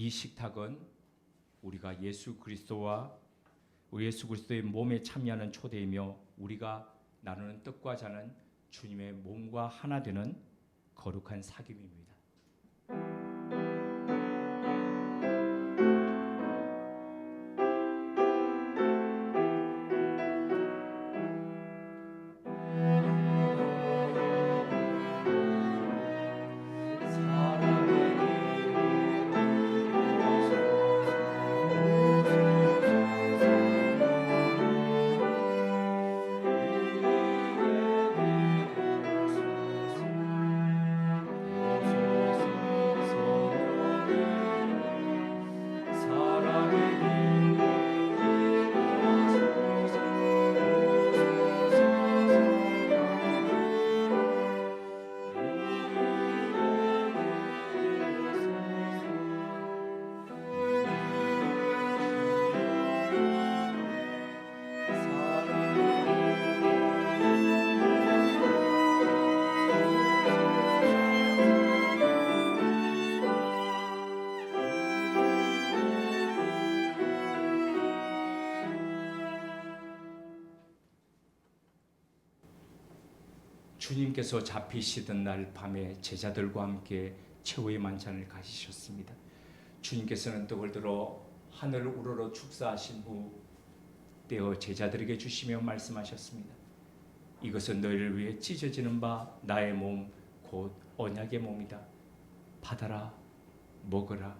이 식탁은 우리가 예수 그리스도의 몸에 참여하는 초대이며 우리가 나누는 떡과 잔은 주님의 몸과 하나 되는 거룩한 사귐입니다. 주님께서 잡히시던 날 밤에 제자들과 함께 최후의 만찬을 가지셨습니다. 주님께서는 떡을 들어 하늘을 우러러 축사하신 후 떼어 제자들에게 주시며 말씀하셨습니다. 이것은 너희를 위해 찢어지는 바 나의 몸 곧 언약의 몸이다. 받아라 먹으라.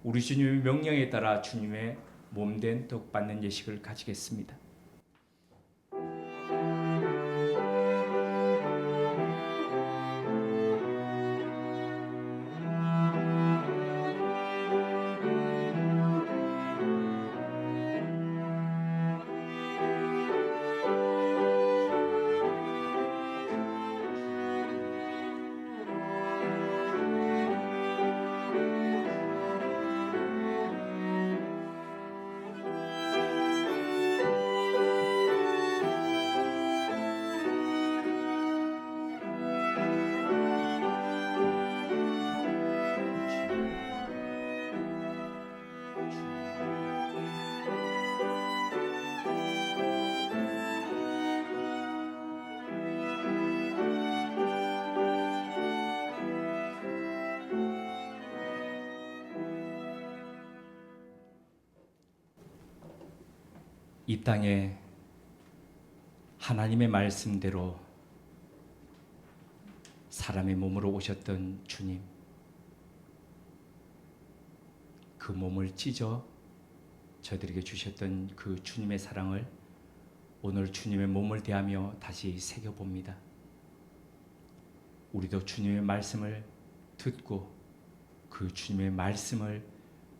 우리 주님의 명령에 따라 주님의 몸된 떡 받는 예식을 가지겠습니다. 이 땅에 하나님의 말씀대로 사람의 몸으로 오셨던 주님, 그 몸을 찢어 저희들에게 주셨던 그 주님의 사랑을 오늘 주님의 몸을 대하며 다시 새겨봅니다. 우리도 주님의 말씀을 듣고 그 주님의 말씀을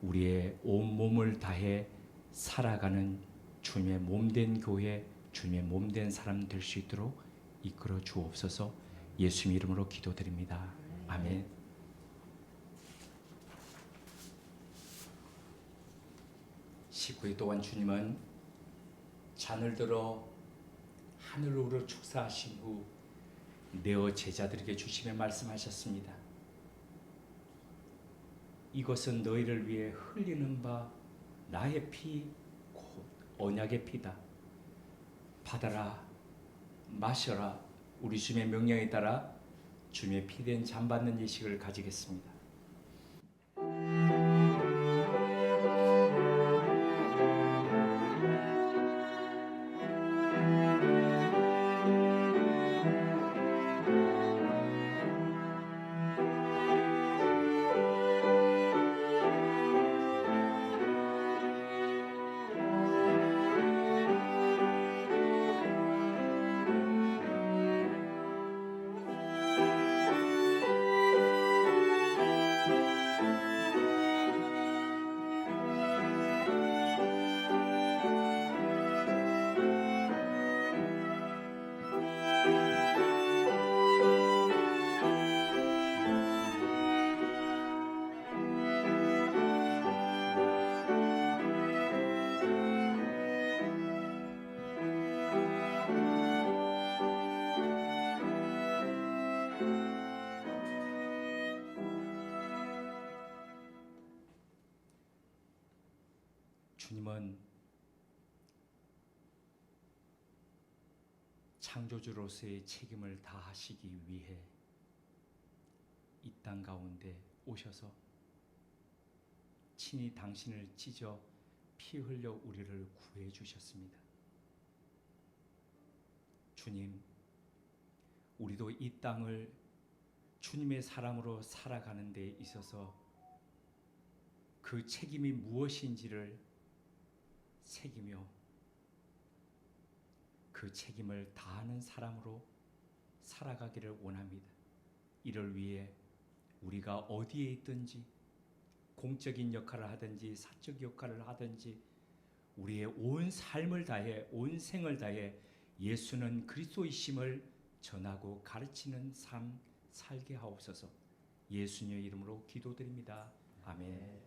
우리의 온 몸을 다해 살아가는 주님의 몸된 교회, 주님의 몸된 사람 될 수 있도록 이끌어 주옵소서. 예수님 이름으로 기도드립니다. 아멘. 십구일 동안 주님은 잔을 들어 하늘로 축사하신 후 내어 제자들에게 주시며 말씀하셨습니다. 이것은 너희를 위해 흘리는 바 나의 피 곧 언약의 피다. 받아라 마셔라. 우리 주님의 명령에 따라 주님의 피된 잔 받는 예식을 가지겠습니다. 주님은 창조주로서의 책임을 다하시기 위해 이 땅 가운데 오셔서 친히 당신을 찢어 피 흘려 우리를 구해 주셨습니다. 주님, 우리도 이 땅을 주님의 사람으로 살아가는 데 있어서 그 책임이 무엇인지를 새기며 그 책임을 다하는 사람으로 살아가기를 원합니다. 이를 위해 우리가 어디에 있든지 공적인 역할을 하든지 사적 역할을 하든지 우리의 온 삶을 다해 온 생을 다해 예수는 그리스도이심을 전하고 가르치는 삶 살게 하옵소서. 예수님의 이름으로 기도드립니다. 아멘.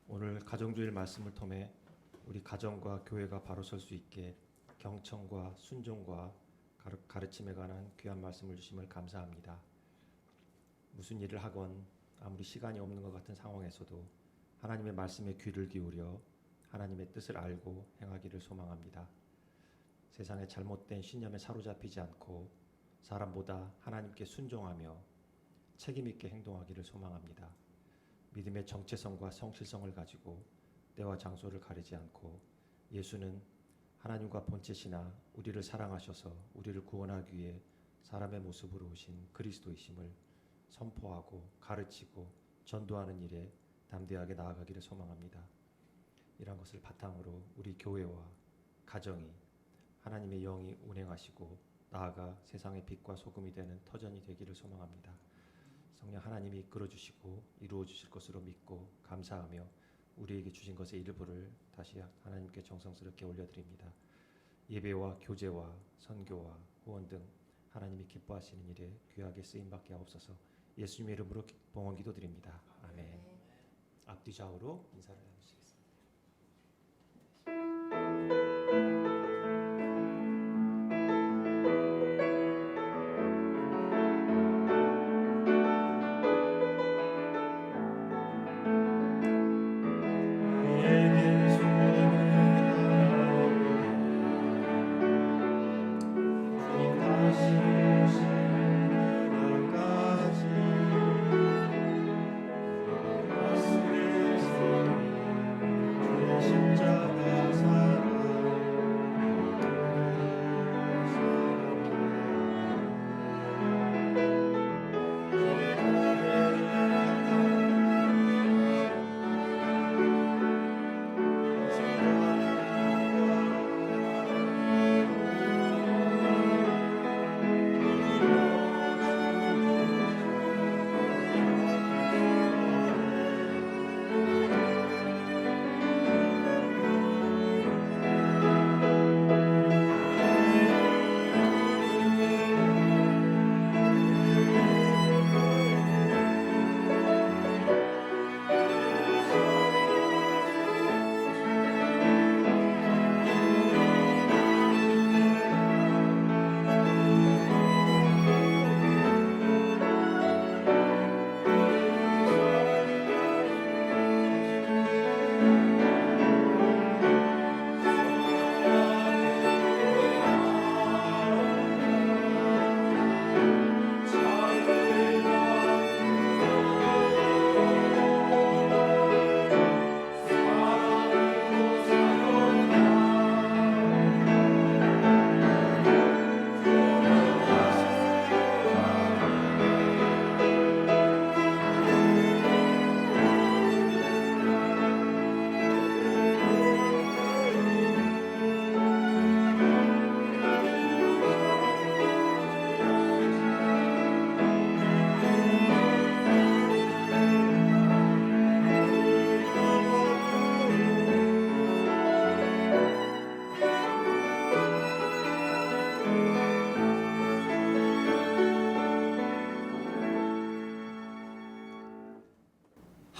오늘 가정주일 말씀을 통해 우리 가정과 교회가 바로 설 수 있게 경청과 순종과 가르침에 관한 귀한 말씀을 주심을 감사합니다. 무슨 일을 하건 아무리 시간이 없는 것 같은 상황에서도 하나님의 말씀에 귀를 기울여 하나님의 뜻을 알고 행하기를 소망합니다. 세상의 잘못된 신념에 사로잡히지 않고 사람보다 하나님께 순종하며 책임 있게 행동하기를 소망합니다. 믿음의 정체성과 성실성을 가지고 때와 장소를 가리지 않고 예수는 하나님과 본체시나 우리를 사랑하셔서 우리를 구원하기 위해 사람의 모습으로 오신 그리스도이심을 선포하고 가르치고 전도하는 일에 담대하게 나아가기를 소망합니다. 이러한 것을 바탕으로 우리 교회와 가정이 하나님의 영이 운행하시고 나아가 세상의 빛과 소금이 되는 터전이 되기를 소망합니다. 성령 하나님이 이끌어 주시고 이루어 주실 것으로 믿고 감사하며 우리에게 주신 것의 일부를 다시 하나님께 정성스럽게 올려드립니다. 예배와 교제와 선교와 후원 등 하나님이 기뻐하시는 일에 귀하게 쓰임받게 하옵소서. 예수님의 이름으로 봉헌 기도드립니다. 아멘. 앞뒤 좌우로 인사를 나누시겠습니다. 다시 오시는 날까지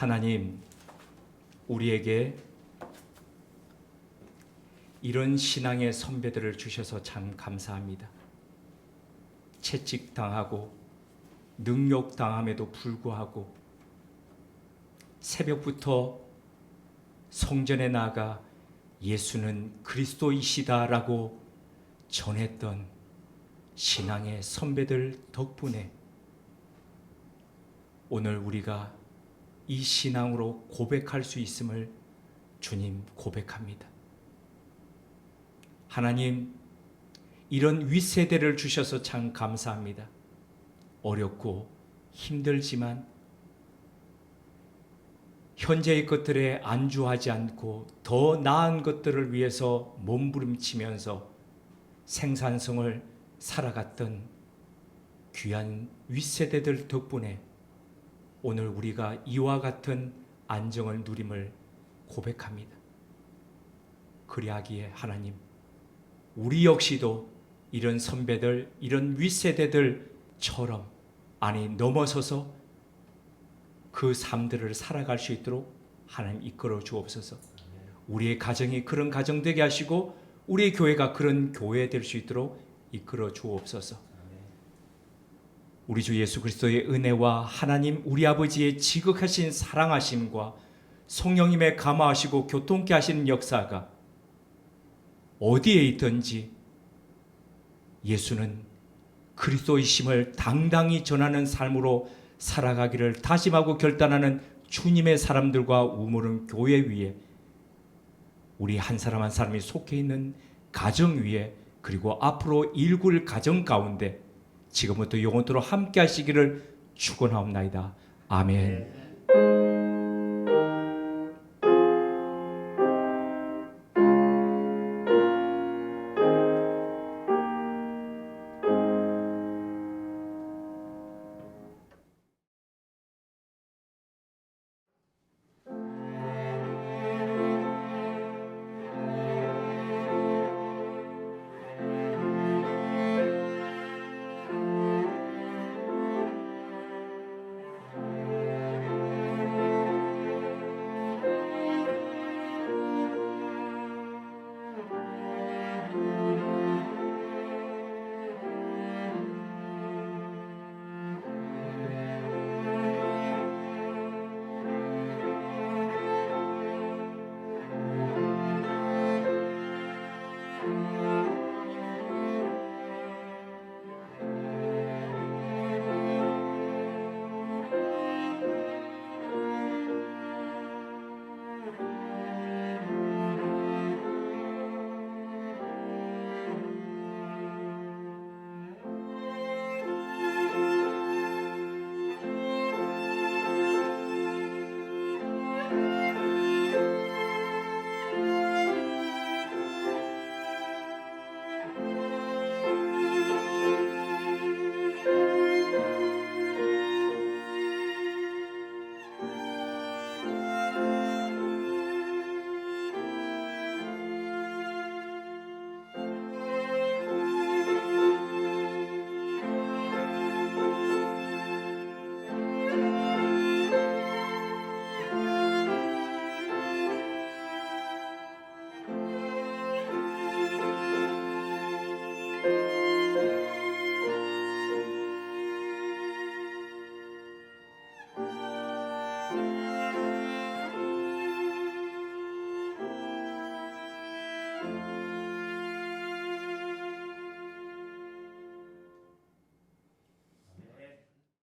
하나님, 우리에게 이런 신앙의 선배들을 주셔서 참 감사합니다. 채찍당하고 능욕당함에도 불구하고 새벽부터 성전에 나가 예수는 그리스도이시다라고 전했던 신앙의 선배들 덕분에 오늘 우리가 이 신앙으로 고백할 수 있음을 주님 고백합니다. 하나님, 이런 윗세대를 주셔서 참 감사합니다. 어렵고 힘들지만 현재의 것들에 안주하지 않고 더 나은 것들을 위해서 몸부림치면서 생산성을 살아갔던 귀한 윗세대들 덕분에 오늘 우리가 이와 같은 안정을 누림을 고백합니다. 그리하기에 하나님, 우리 역시도 이런 선배들, 이런 윗세대들처럼 넘어서서 그 삶들을 살아갈 수 있도록 하나님 이끌어 주옵소서. 우리의 가정이 그런 가정 되게 하시고 우리의 교회가 그런 교회 될 수 있도록 이끌어 주옵소서. 우리 주 예수 그리스도의 은혜와 하나님 우리 아버지의 지극하신 사랑하심과 성령님의 감화하시고 교통케 하시는 역사가 어디에 있든지 예수는 그리스도이심을 당당히 전하는 삶으로 살아가기를 다짐하고 결단하는 주님의 사람들과 우물은 교회 위에, 우리 한 사람 한 사람이 속해 있는 가정 위에, 그리고 앞으로 일굴 가정 가운데 지금부터 영원토록 함께 하시기를 축원하옵나이다. 아멘.